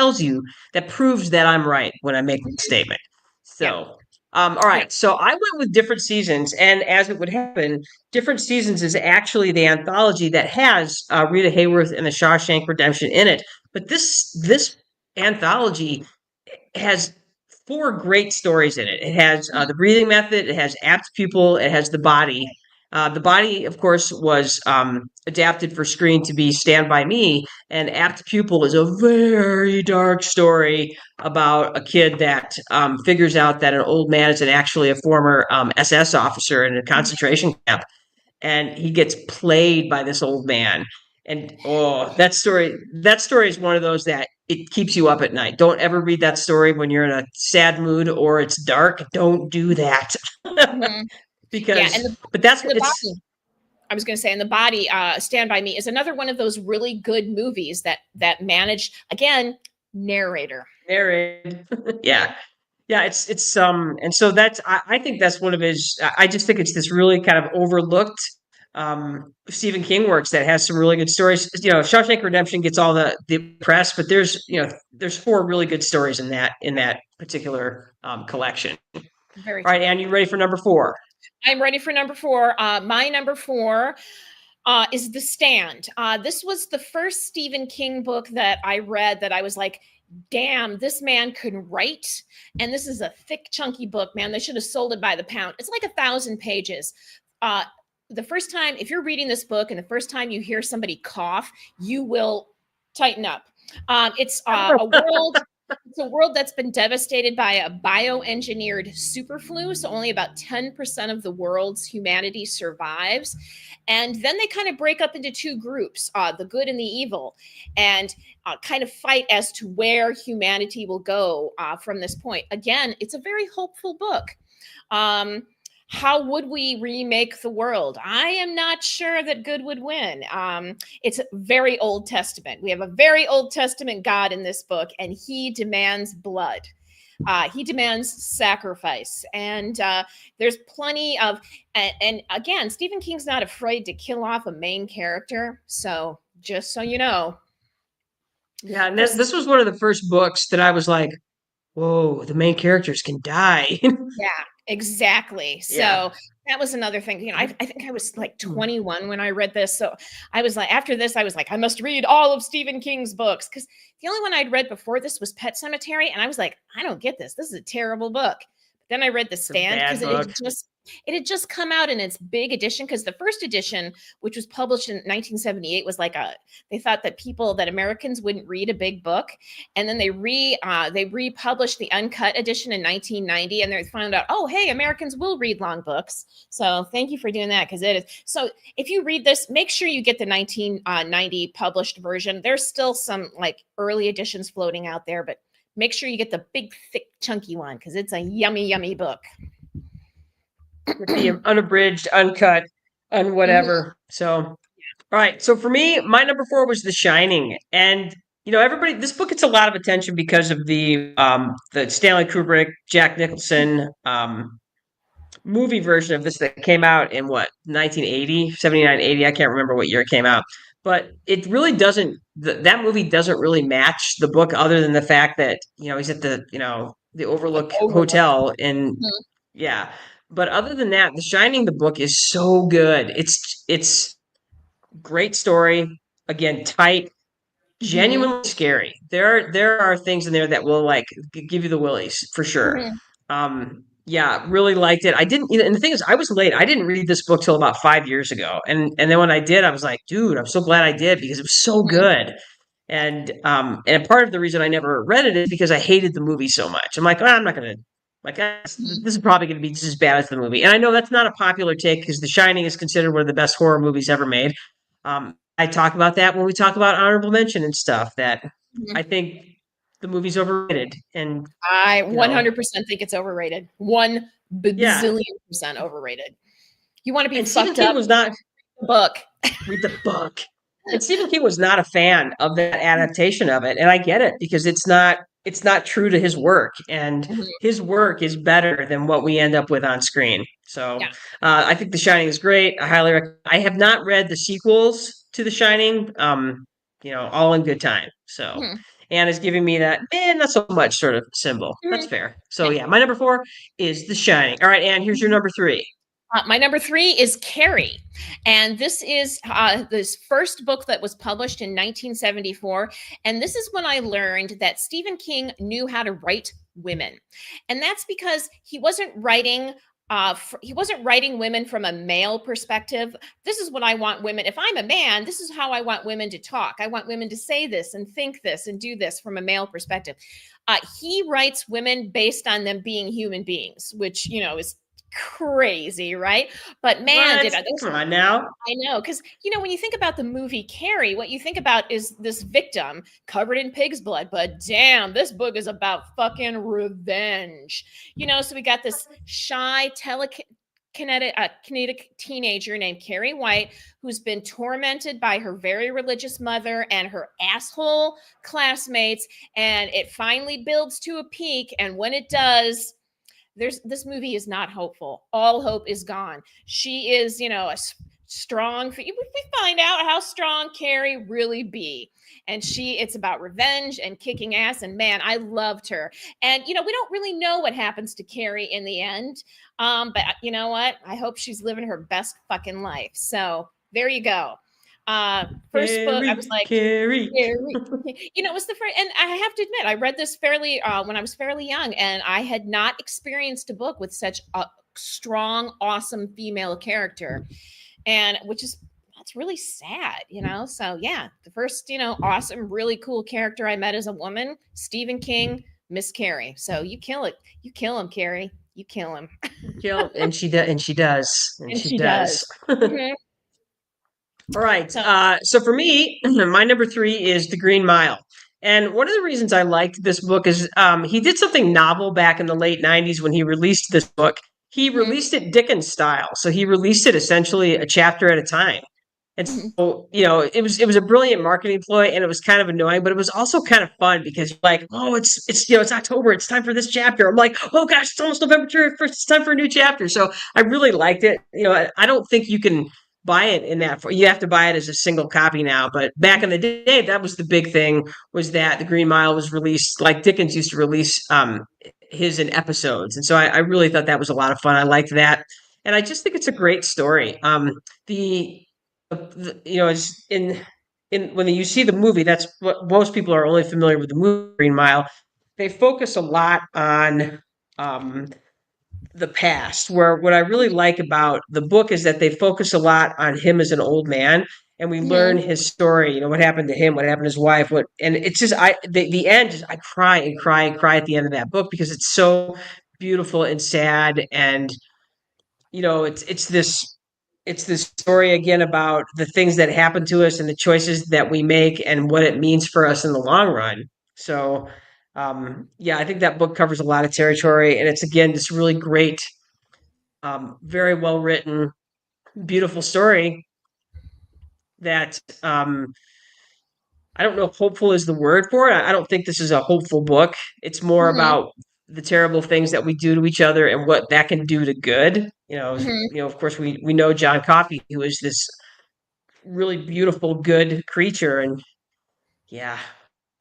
proves that I'm right when I make the
Mhm.
statement.
Yeah.
So, all
Yeah.
right. So I went with Different Seasons, and as it would happen, Different Seasons is actually the anthology that has Rita Hayworth and the Shawshank Redemption in it. But this anthology has 4 great stories in it. It has the breathing method. It has apt pupil. It has the body. The body, of course, was adapted for screen to be Stand By Me, and apt pupil is a very dark story about a kid that figures out that an old man is actually a former SS officer in a
Mhm.
concentration camp, and he gets played by this old man. And that story is one of those that it keeps you up at night. Don't ever read that story when you're in a sad mood or it's dark. Don't do that.
Mhm. Yeah. And
because
the,
but that's
and
what
the
it's
body, I was going to say, and the body, Stand By Me is another one of those really good movies that managed, again, narrator.
narrated.
Mhm.
Yeah. Yeah, it's and so I think that's one of his. I just think it's this really kind of overlooked Stephen King works that has some really good stories. Shawshank Redemption gets all the press, but there's 4 really good stories in that particular collection. All
Very
right,
true.
Anne, you ready for number 4?
I'm ready for number four. My number four. is The Stand. This was the first Stephen King book that I read that I was like, damn, this man could write. And this is a thick, chunky book, man. They should have sold it by the pound. It's like 1,000 pages. Uh, the first time, if you're reading this book and the first time you hear somebody cough, you will tighten up. It's a world. It's a world that's been devastated by a bioengineered superflu. So only about 10% of the world's humanity survives. And then they kind of break up into two groups, the good and the evil, and kind of fight as to where humanity will go from this point. Again, it's a very hopeful book. How would we remake the world? I am not sure that good would win. It's very Old Testament. We have a very Old Testament God in this book, and he demands blood. He demands sacrifice. And there's plenty of, and again, Stephen King's not afraid to kill off a main character. So just so you know.
Yeah, and this was one of the first books that I was like, whoa, the main characters can die.
Yeah, exactly.
Yeah.
So that was another thing. You know, I think I was like
Hmm.
21 when I read this. So I was like, after this, I was like, I must read all of Stephen King's books because the only one I'd read before this was Pet Cemetery, and I was like, I don't get this. This is a terrible book. But then I read The
It's a
Stand
bad
because
book.
it had just come out in its big edition. Because the first edition, which was published in 1978, was like they thought that Americans wouldn't read a big book, and then they republished the uncut edition in 1990, and they found out, oh, hey, Americans will read long books. So thank you for doing that because it is. So if you read this, make sure you get the 1990 published version. There's still some like early editions floating out there, but make sure you get the big, thick, chunky one because it's a yummy, yummy book.
With the unabridged, uncut, whatever. So, all right. So for me, my number four was The Shining, and everybody, this book gets a lot of attention because of the Stanley Kubrick, Jack Nicholson movie version of this that came out in what 1980, 79, 80. I can't remember what year it came out, but it really doesn't. That movie doesn't really match the book, other than the fact that he's at the Overlook
Overlook.
Hotel in. Yeah. But other than that, The Shining, the book is so good. It's great story. Again, tight,
Mm-hmm.
genuinely scary. There are things in there that will like give you the willies for sure.
Mm-hmm.
Yeah, really liked it. I didn't, and the thing is, I was late. I didn't read this book till about 5 years ago, and then when I did, I was like, dude, I'm so glad I did because it was so good. And part of the reason I never read it is because I hated the movie so much. I'm like, I'm not gonna like this is probably gonna be just as bad as the movie. And I know that's not a popular take because The Shining is considered one of the best horror movies ever made. I talk about that when we talk about honorable mention and stuff. That I
Mm-hmm.
think the movie's overrated, and
I
you know,
100% think it's overrated. One
yeah.
bazillion percent overrated. You want to be
And Stephen
fucked
King
up?
was not
Book.
read the book. And Stephen King was not a fan of that adaptation of it, and I get it because it's not true to his work, and
Mhm.
his work is better than what we end up with on screen. So
Yeah.
I think The Shining is great. I highly recommend. I have not read the sequels to The Shining. All in good time. So
Mhm.
Anne is giving me that not so much sort of symbol. That's
Mhm.
fair. So
Yeah.
yeah, my number four is The Shining. All right, Anne, here's your number three.
My number three is Carrie. And this is this first book that was published in 1974. And this is when I learned that Stephen King knew how to write women. And that's because he wasn't writing women from a male perspective. This is what I want women. If I'm a man, this is how I want women to talk. I want women to say this and think this and do this from a male perspective. He writes women based on them being human beings, which is crazy, right? But man, did
What?
I those
Come on now.
I know, because when you think about the movie Carrie, what you think about is this victim covered in pig's blood. But damn, this book is about fucking revenge. So we got this shy kinetic teenager named Carrie White who's been tormented by her very religious mother and her asshole classmates, and it finally builds to a peak. And when it does, this movie is not hopeful. All hope is gone. She is, a strong. We find out how strong Carrie really be, and it's about revenge and kicking ass. And man, I loved her. And we don't really know what happens to Carrie in the end. But you know what? I hope she's living her best fucking life. So There you go. First book, I was
Carrie,
like,
Carrie.
Carrie. It was the first, and I have to admit, I read this fairly when I was fairly young, and I had not experienced a book with such a strong, awesome female character, and which is that's really sad. So yeah, the first awesome, really cool character I met as a woman, Stephen King, Miss Carrie. So you kill him, Carrie, you kill him,
And she does, and she does, and
and
she
she
does.
does. Mhm.
All right.
So
So for me, my number three is The Green Mile. And one of the reasons I liked this book is he did something novel back in the late 90s when he released this book. He
mhm,
released it Dickens style. So he released it essentially a chapter at a time. And
mhm.
so, it was a brilliant marketing ploy, and it was kind of annoying, but it was also kind of fun because like, oh, it's October, it's time for this chapter. I'm like, oh gosh, it's almost November 1st, it's time for a new chapter. So I really liked it. I don't think you can buy it in that you have to buy it as a single copy now. But back in the day, that was the big thing, was that the Green Mile was released like Dickens used to release his in episodes. And so I really thought that was a lot of fun. I liked that. And I just think it's a great story. The is in when you see the movie, that's what most people are only familiar with the movie Green Mile. They focus a lot on um, the past. Where what I really like about the book is that they focus a lot on him as an old man, and we learn
Mhm.
his story. What happened to him, what happened to his wife, and it's just the end. I cry and cry and cry at the end of that book because it's so beautiful and sad, and it's this story again about the things that happen to us and the choices that we make and what it means for us in the long run. So, yeah, I think that book covers a lot of territory, and it's again this really great, very well written, beautiful story that I don't know if hopeful is the word for it. I don't think this is a hopeful book. It's more
Mhm.
about the terrible things that we do to each other and what that can do to good.
Mhm.
Of course, we know John Coffey, who is this really beautiful, good creature, and yeah,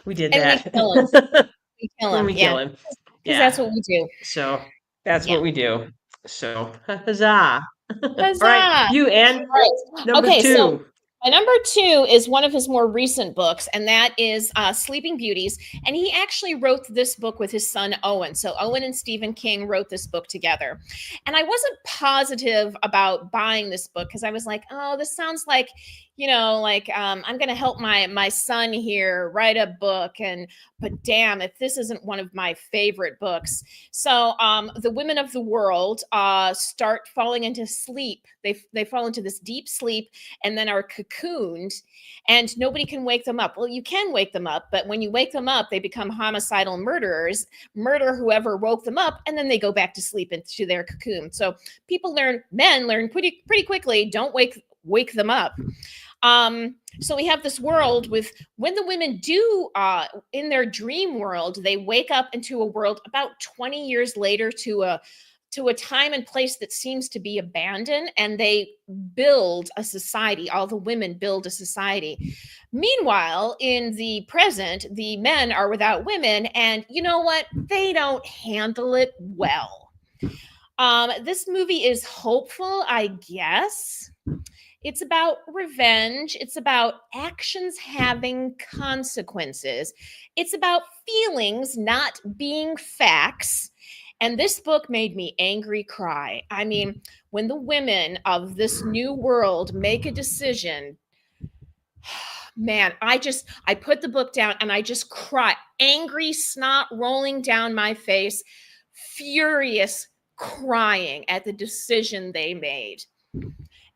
we did
And we
that.
kill him. We kill
When
him.
we
Yeah,
kill him,
because that's
yeah.
what we do.
So that's
Yeah.
what we do. So huzzah! All right,
Huzzah!
you and
Right.
number
Okay, so
two.
my number two is one of his more recent books, and that is Sleeping Beauties. And he actually wrote this book with his son Owen. So Owen and Stephen King wrote this book together. And I wasn't positive about buying this book because I was like, oh, this sounds like, I'm going to help my son here write a book. But damn, if this isn't one of my favorite books. So the women of the world start falling into sleep. They fall into this deep sleep and then are cocooned, and nobody can wake them up. Well, you can wake them up, but when you wake them up, they become homicidal murderers, murder whoever woke them up, and then they go back to sleep into their cocoon. So men learn pretty quickly, don't wake them up. So we have this world with when the women do in their dream world, they wake up into a world about 20 years later to a time and place that seems to be abandoned, and they build a society. All the women build a society. Meanwhile, in the present, the men are without women, and you know what? They don't handle it well. This movie is hopeful, I guess. It's about revenge. It's about actions having consequences. It's about feelings not being facts. And this book made me angry cry. I mean, when the women of this new world make a decision, man, I put the book down and I just cry, angry snot rolling down my face, furious crying at the decision they made.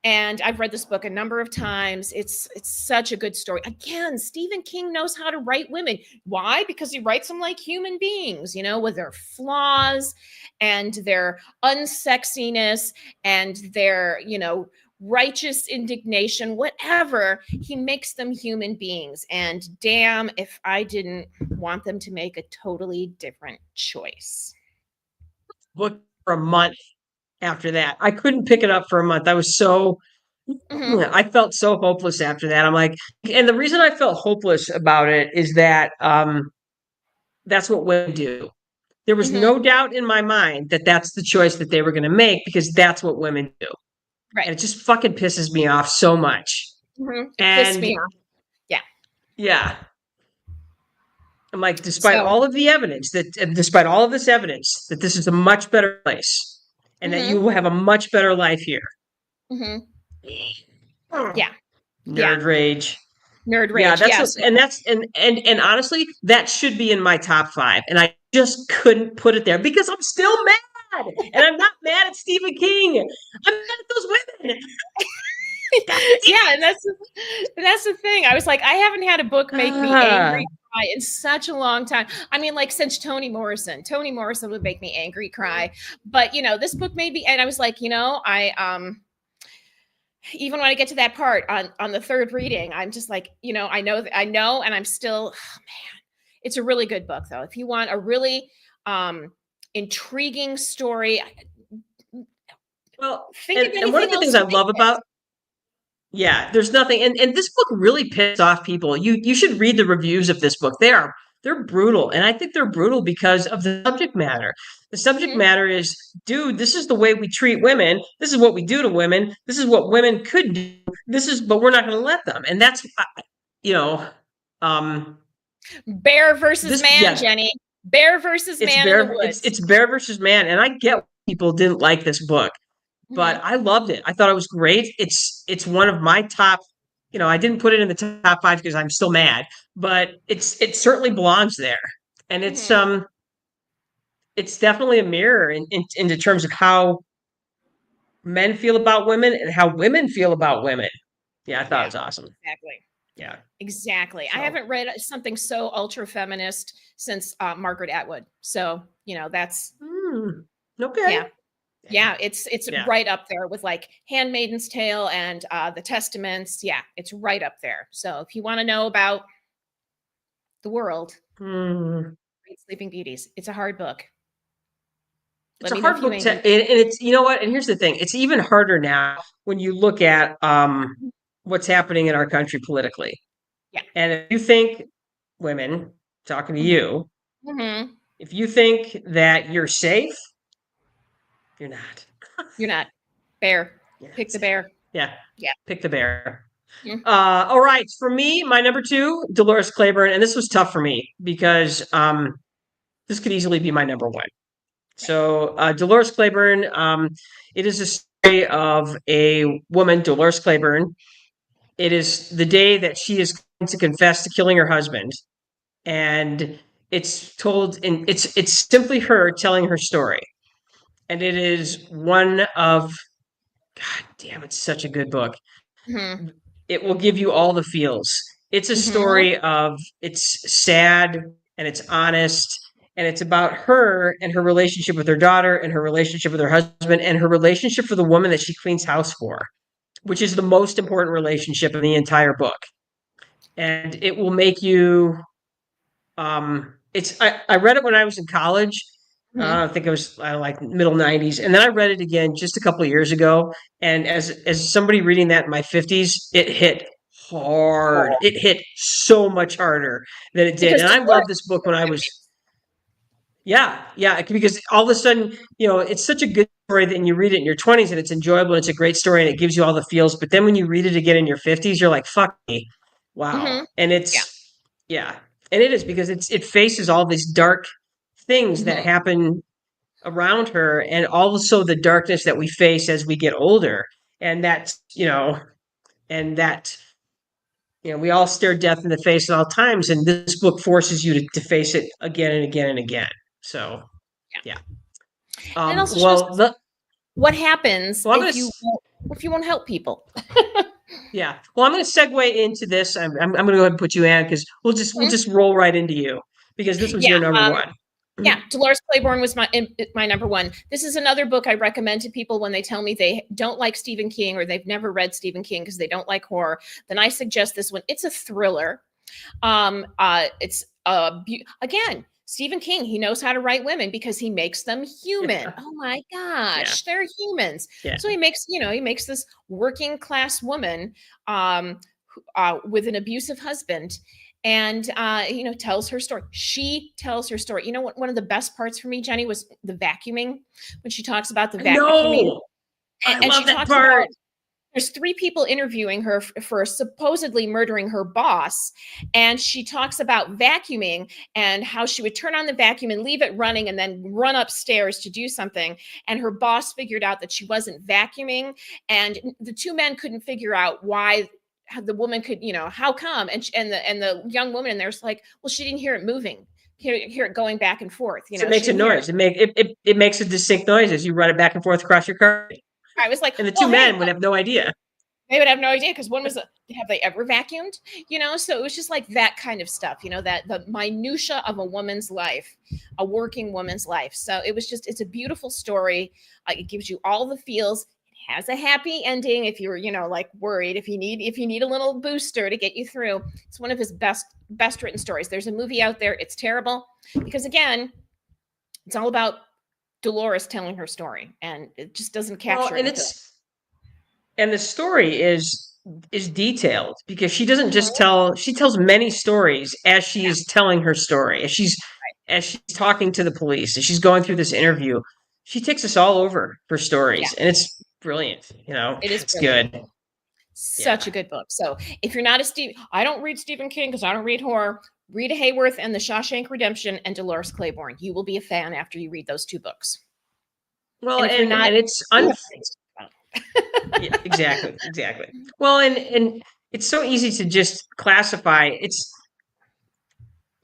And I've read this book a number of times. It's such a good story. Again, Stephen King knows how to write women. Why? Because he writes them like human beings, with their flaws and their unsexiness and their, righteous indignation, whatever. He makes them human beings. And damn if I didn't want them to make a totally different choice.
Book for a month after that. I couldn't pick it up for a month.
Mhm.
I felt so hopeless after that. I'm like, and the reason I felt hopeless about it is that that's what women do. There was
Mhm.
no doubt in my mind that that's the choice that they were going to make because that's what women do.
Right.
and it just fucking pisses me off so much.
It pissed
And
me off. Yeah.
yeah, I'm like,
So,
despite all of this evidence, that this is a much better place, and that you
hmm
will have a much better life here.
hmm
Oh,
yeah. Yeah.
nerd rage.
Nerd
Yeah,
rage.
that's
Yeah.
what,
So,
and honestly, that should be in my top five, and I just couldn't put it there because I'm still mad, and I'm not mad at Stephen King. I'm mad at those women. God
yeah, and that's the thing. I was like, I haven't had a book make me
damn.
angry cry in such a long time. I mean, like since Toni Morrison. Toni Morrison would make me angry cry. But this book made me, and I was like, I even when I get to that part on the third reading, I'm just like, I know, and I'm still, oh, man, it's a really good book though. If you want a really intriguing story,
Well,
think of
and one of
anything
the
else
things
you
I
think
love
of.
about yeah, there's nothing, and this book really pissed off people. You should read the reviews of this book. They're brutal, and I think they're brutal because of the subject matter. The subject
Mhm.
matter is, dude, this is the way we treat women. This is what we do to women. This is what women could do. But we're not going to let them. And that's, you know, um,
Bear versus
this,
man,
yeah,
Jenny. Bear versus man in the woods.
it's bear versus man, and I get why people didn't like this book, but
Mhm.
I loved it. I thought it was great. It's one of my top. I didn't put it in the top five because I'm still mad, but it certainly belongs there, and
Mhm.
it's definitely a mirror in terms of how men feel about women and how women feel about women. Yeah, I thought it
Yeah,
was awesome.
exactly.
Yeah,
Exactly. I
so
haven't read something so ultra feminist since Margaret Atwood. So, that's
mm, okay,
yeah. Yeah, it's
yeah.
right up there with like Handmaiden's Tale and the Testaments. Yeah, it's right up there. So, if you want to know about the world,
Mm.
read Sleeping Beauties. It's a hard book.
It's
Let
a
me know
hard
if you
book
ain't.
to, and it's you know what, and here's the thing: it's even harder now when you look at what's happening in our country politically.
Yeah.
And if you think women, talking to
Mhm.
you,
Mhm.
if you think that you're safe, you're not.
You're not. Bear.
You're not
Pick the
safe.
bear.
Yeah,
Yeah.
pick the bear.
Mhm.
All right, for me, my number two, Dolores Claiborne, and this was tough for me because this could easily be my number one.
Right.
So, Dolores Claiborne, it is a story of a woman, Dolores Claiborne. It is the day that she is going to confess to killing her husband, and it's simply her telling her story, and it is one of God damn, it's such a good book.
Mhm.
It will give you all the feels. It's a
Mhm.
story of it's sad and it's honest and it's about her and her relationship with her daughter and her relationship with her husband and her relationship for the woman that she cleans house for, which is the most important relationship in the entire book. And it will make you I read it when I was in college.
Mhm.
I think it was like middle '90s, and then I read it again just a couple of years ago. And as somebody reading that in my 50s, it hit hard. It hit so much harder than it did.
Because
And I
Dolores
loved this book when I was yeah, because all of a sudden, it's such a good story that you read it in your 20s and it's enjoyable and it's a great story and it gives you all the feels. But then when you read it again in your 50s, you're like, fuck me. Wow.
Mhm.
And
Yeah.
yeah, and it is because it faces all these dark things that
Mhm.
happen around her and also the darkness that we face as we get older. And and that, we all stare death in the face at all times. And this book forces you to face it again and again and again. So,
Yeah.
yeah.
And it also shows
Well,
us what happens
I'm gonna
if you won't help people.
yeah. Well, I'm gonna segue into this. I'm gonna go ahead and put you in because we'll
Mhm.
just roll right into you because this was
Yeah.
your number one.
Yeah, Dolores Claiborne was my number one. This is another book I recommend to people when they tell me they don't like Stephen King or they've never read Stephen King because they don't like horror. Then I suggest this one. It's a thriller. It's again, Stephen King. He knows how to write women because he makes them human.
Yeah.
Oh my
Yeah.
gosh, they're humans.
Yeah.
So he makes this working class woman with an abusive husband and tells her story. She tells her story. You know what, one of the best parts for me, Jenny, was the vacuuming, when she talks about the
I
vacuuming,
know. I
and she
love that
talks about
part.
there's three people interviewing her for supposedly murdering her boss, and she talks about vacuuming and how she would turn on the vacuum and leave it running and then run upstairs to do something, and her boss figured out that she wasn't vacuuming, and the two men couldn't figure out why the woman could, how come, and the young woman in there's like, well, she didn't hear it moving, hear it going back and forth,
So it
she
makes a
didn't hear it.
noise. It makes a distinct noise as you run it back and forth across your car.
I was like,
And the two
well, hey,
men would have no idea.
they would have no idea because one was have they ever vacuumed, so it was just like that kind of stuff, that the minutia of a woman's life, a working woman's life. So it's a beautiful story. It gives you all the feels. It has a happy ending if you're like worried, if you need a little booster to get you through. It's one of his best written stories. There's a movie out there, it's terrible because again, it's all about Dolores telling her story, and it just doesn't capture
and
it.
And the story is detailed because she doesn't just
Mhm.
tell, she tells many stories as she
Yeah.
is telling her story, as she's talking to the police, as she's going through this interview. She takes us all over her
Yeah,
stories, and it's brilliant.
it is
It's
brilliant.
good.
Such
Yeah.
a good book. So if you're not I don't read Stephen King because I don't read horror. Rita Hayworth and The Shawshank Redemption and Dolores Claiborne. You will be a fan after you read those two books.
Well,
And if you're not,
and it's
you have things to talk about.
yeah, exactly. Well, and it's so easy to just classify.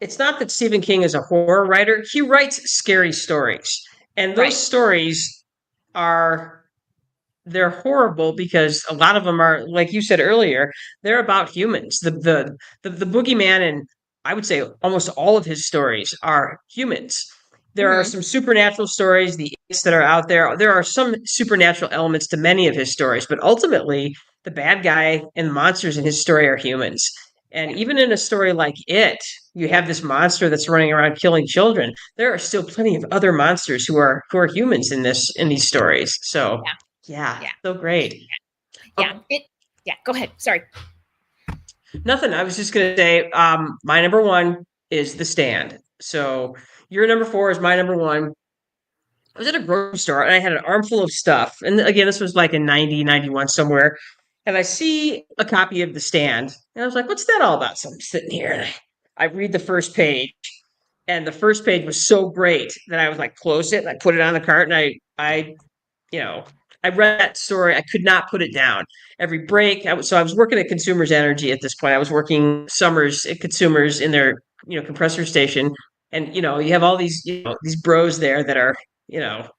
It's not that Stephen King is a horror writer. He writes scary stories. And those
Right.
stories are they're horrible because a lot of them are, like you said earlier, they're about humans. The boogeyman, and I would say almost all of his stories are humans. There are
Hmm.
some supernatural stories, the it's that are out there. There are some supernatural elements to many of his stories, but ultimately the bad guy and the monsters in his story are humans. And
Yeah.
even in a story like It, you have this monster that's running around killing children. There are still plenty of other monsters who are humans in these stories. So
Yeah.
yeah,
Yeah.
so great.
Yeah.
Um,
Yeah. Go ahead. Sorry.
Nothing. I was just gonna say, my number one is The Stand. So your number four is my number one. I was at a grocery store and I had an armful of stuff. And again, this was like in 90, 91 somewhere. And I see a copy of The Stand. And I was like, what's that all about? So I'm sitting here and I read the first page. And the first page was so great that I was like, close it. And I put it on the cart and you know, I read that story. I could not put it down. Every break, so I was working at Consumers Energy at this point. I was working summers at Consumers in their compressor station, and you have all these these bros there that are a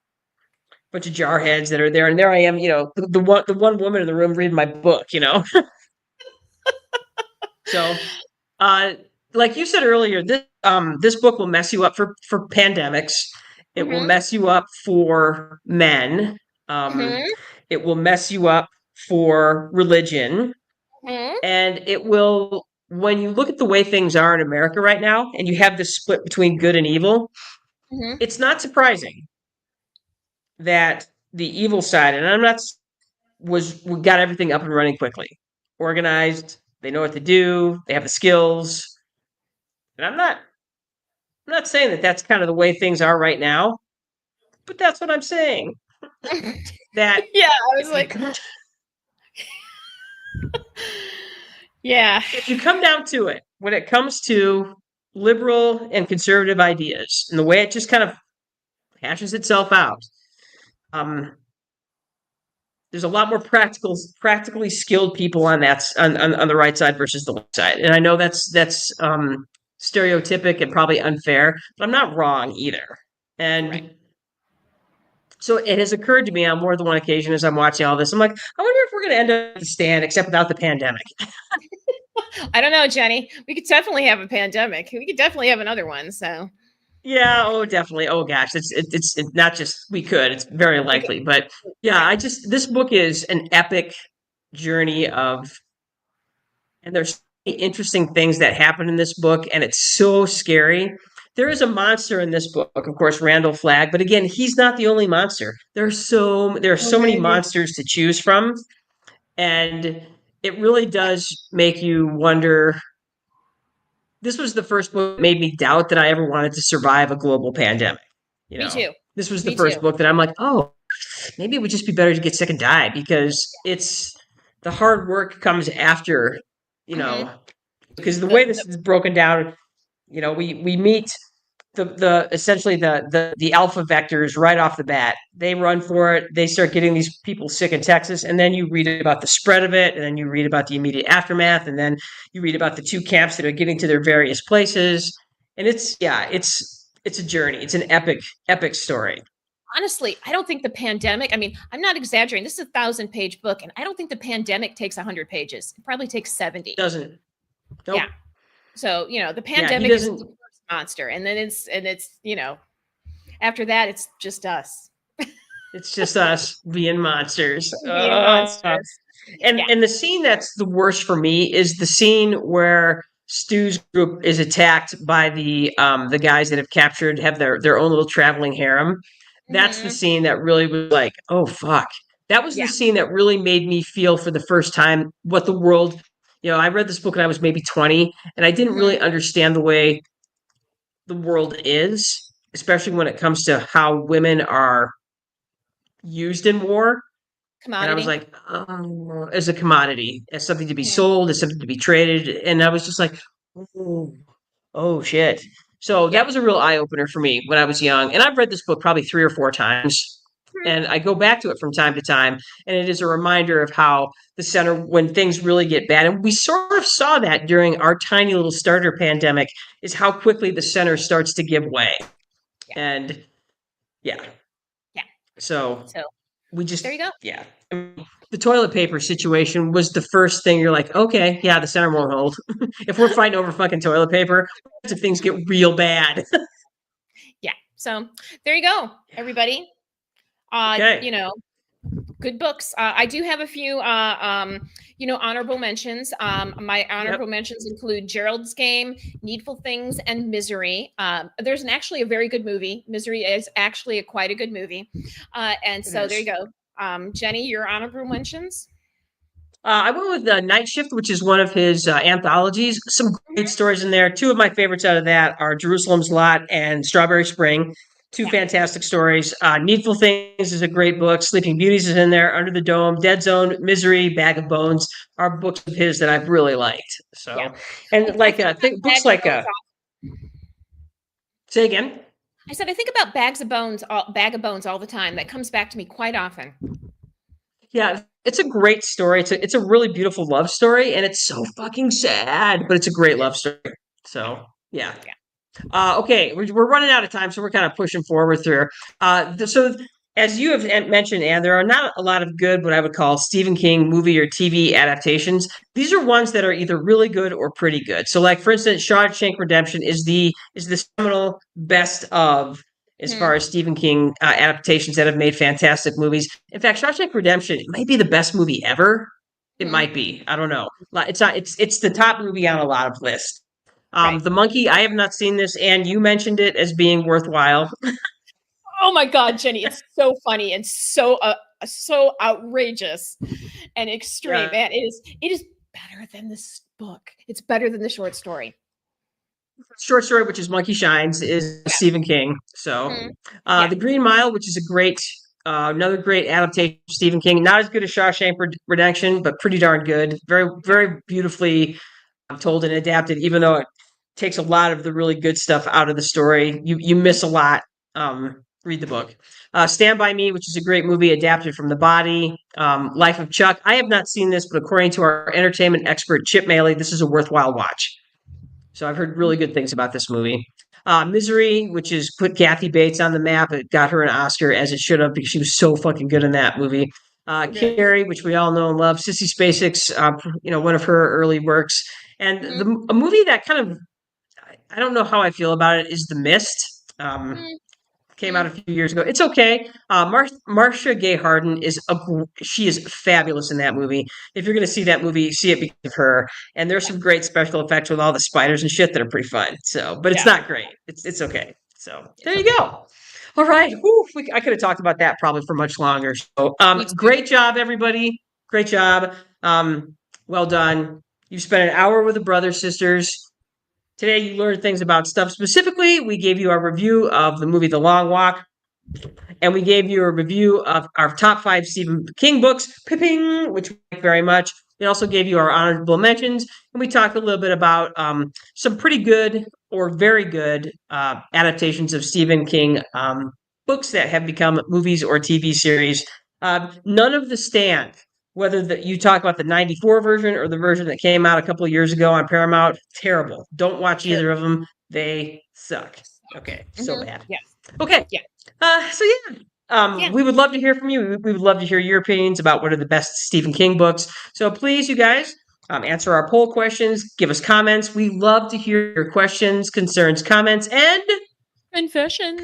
bunch of jarheads that are there, and there I am, the one woman in the room reading my book. So, uh, like you said earlier, this book will mess you up for pandemics. It will
Mm-hmm.
mess you up for men. Um,
Mm-hmm.
it will mess you up for religion,
Mm-hmm.
and it will. When you look at the way things are in America right now, and you have this split between good and evil,
Mm-hmm.
it's not surprising that the evil side, and I'm not was we got everything up and running quickly, organized. They know what to do. They have the skills, and I'm not saying that that's kind of the way things are right now, but that's what I'm saying. That
Yeah. I was
if you
like,
come
yeah.
if you come down to it, when it comes to liberal and conservative ideas and the way it just kind of hashes itself out, um, there's a lot more practically skilled people on on the right side versus the left side. And I know that's stereotypic and probably unfair, but I'm not wrong either.
Right.
And so it has occurred to me on more than one occasion as I'm watching all this. I'm like, I wonder if we're going to end up at the stand, except without the pandemic.
I don't know, Jenny. We could definitely have a pandemic. We could definitely have another one. So
Yeah, oh, definitely. Oh gosh, it's not just we could; it's very
we could,
likely. But yeah,
right.
this book is an epic journey and there's so many interesting things that happen in this book, and it's so scary. There is a monster in this book, of course, Randall Flagg, but again, he's not the only monster. There are so many
Okay.
monsters to choose from, and it really does make you wonder. This was the first book that made me doubt that I ever wanted to survive a global pandemic. You
Me
know,
too.
this was the
Me
first
too.
book that I'm like, oh, maybe it would just be better to get sick and die because it's the hard work comes after, you
Hmm.
know, because the way
The
this is broken down, we meet the essentially the alpha vectors right off the bat. They run for it. They start getting these people sick in Texas, and then you read about the spread of it, and then you read about the immediate aftermath, and then you read about the two camps that are getting to their various places. And it's a journey. It's an epic story.
honestly, I don't think the pandemic. I mean, I'm not exaggerating. This is a 1,000-page book, and I don't think the pandemic takes 100 pages. It probably takes 70.
Doesn't
Yeah.
Nope.
So the
Yeah, he
pandemic is the
doesn't.
first monster, and then it's after that it's just us
It's just us being monsters.
being monsters. Yeah.
And the scene that's the worst for me is the scene where Stu's group is attacked by the guys that have their own little traveling harem. That's the
Hmm.
scene that really was like, oh fuck. That was the
Yeah.
scene that really made me feel for the first time what the world. I read this book when I was maybe 20, and I didn't
Hmm.
really understand the way the world is, especially when it comes to how women are used in war. And I was
Commodity.
like, oh, as a commodity, as something to be
Hmm.
sold, as something to be traded. And I was just like, oh, oh shit. So
Yeah.
that was a real eye opener for me when I was young. And I've read this book probably 3 or 4 times.
Hmm.
And I go back to it from time to time. And it is a reminder of how the center, when things really get bad, and we sort of saw that during our tiny little starter pandemic, is how quickly the center starts to give way.
Yeah.
And yeah,
Yeah.
so
So
we
there
just,
you go.
yeah. I mean, the toilet paper situation was the first thing you're like, okay, yeah, the center won't hold. If we're fighting over fucking toilet paper, if things get real bad.
Yeah. So there you go, everybody. Uh,
Okay.
you know, good books. I do have a few, honorable mentions. My
Yep.
honorable mentions include Gerald's Game, Needful Things, and Misery. There's actually a very good movie. Misery is actually quite a good movie. And
It
so there you
is.
go. Jenny, your honorable mentions?
I went with Night Shift, which is one of his anthologies. Some great
Mhm.
stories in there. Two of my favorites out of that are Jerusalem's Lot and Strawberry Spring. Two
Yeah.
fantastic stories. Needful Things is a great book. Sleeping Beauties is in there. Under the Dome, Dead Zone, Misery, Bag of Bones are books of his that I've really liked.
Yeah.
So, and
I
like
think about
books
Bags of
like
Bones.
say again.
I said I think about Bag of Bones all the time. That comes back to me quite often.
Yeah, it's a great story. It's a really beautiful love story, and it's so fucking sad, but it's a great
It
love
is.
story.
Yeah.
So yeah.
Yeah.
Okay, we're running out of time, so we're kind of pushing forward through. So as you have mentioned, Anne, there are not a lot of good, what I would call Stephen King movie or TV adaptations. These are ones that are either really good or pretty good. So, like for instance, Shawshank Redemption is the seminal best of as far
Hmm.
as Stephen King adaptations that have made fantastic movies. In fact, Shawshank Redemption might be the best movie ever. It
Hmm.
might be. I don't know. It's not. It's the top movie on a lot of lists.
Right.
The Monkey, I have not seen this, and you mentioned it as being worthwhile.
Oh my God, Jenny, it's so funny and so outrageous and extreme.
Yeah,
Man, it is better than this book. It's better than the short story.
short story, which is Monkey Shines, is
Yeah.
Stephen King. So,
Hmm. Yeah.
The Green Mile, which is another great adaptation of Stephen King. Not as good as Shawshank Redemption, but pretty darn good. Very,
Yeah.
very beautifully told and adapted. Even though it takes a lot of the really good stuff out of the story, you miss a lot. Read the book. Stand by Me, which is a great movie adapted from the body. Life of Chuck. I have not seen this, but according to our entertainment expert Chip Maley, this is a worthwhile watch. So I've heard really good things about this movie. Misery, which is put Kathy Bates on the map. It got her an Oscar, as it should have, because she was so fucking good in that movie.
So good.
Carrie, which we all know and love. Sissy Spacek's, one of her early works. And
Hmm.
a movie that kind of, I don't know how I feel about it, is The Mist. Came out a few years ago. It's okay. Marcia Gay Harden she is fabulous in that movie. If you're going to see that movie, see it because of her. And there's
Yeah.
some great special effects with all the spiders and shit that are pretty fun. So, but it's
Yeah.
not great. It's okay. So there
It's
you
okay.
go. All right. Whew, I could have talked about that probably for much longer. So,
Me too.
great job, everybody. Great job. Well done. You spent an hour with the brothers, sisters. Today, you learned things about stuff. Specifically, we gave you our review of the movie The Long Walk. And we gave you a review of our top 5 Stephen King books, Pipping, which we like very much. We also gave you our honorable mentions, and we talked a little bit about some pretty good or very good adaptations of Stephen King books that have become movies or TV series. None of The Stand, whether you talk about the 94 version or the version that came out a couple of years ago on Paramount, terrible. Don't watch
Sure.
either of them. They suck. Okay, so bad.
Yes.
Okay.
Yeah.
So
Yeah.
we would love to hear from you. We would love to hear your opinions about what are the best Stephen King books. So please, you guys, answer our poll questions. Give us comments. We love to hear your questions, concerns, comments, and confessions.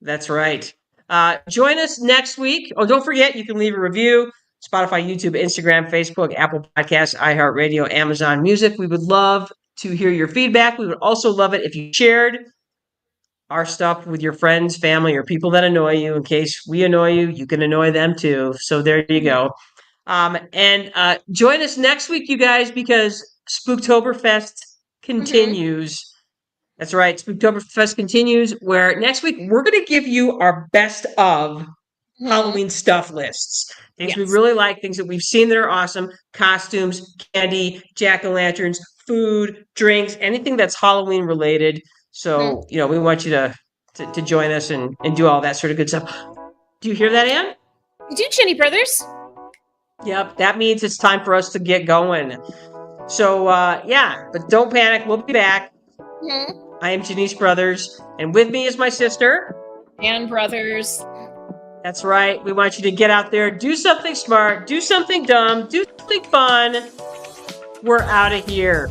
That's right. Join us next week. Oh, don't forget, you can leave a review. Spotify, YouTube, Instagram, Facebook, Apple Podcasts, iHeartRadio, Amazon Music. We would love to hear your feedback. We would also love it if you shared our stuff with your friends, family, or people that annoy you. In case we annoy you, you can annoy them too. So there you go. And join us next week, you guys, because Spooktoberfest continues. That's right. Spooktoberfest continues, where next week we're going to give you our best of Halloween stuff lists. Things we
Yes.
really like, things that we've seen that are awesome, costumes, candy, jack-o'-lanterns, food, drinks, anything that's Halloween related. So, we want you to join us and do all that sort of good stuff. Do you hear that, Ann?
You do, Jenny Brothers.
Yep, that means it's time for us to get going. So, but don't panic. We'll be back. I am Janice Brothers, and with me is my sister.
Ann Brothers.
That's right. We want you to get out there, do something smart, do something dumb, do something fun. We're out of here.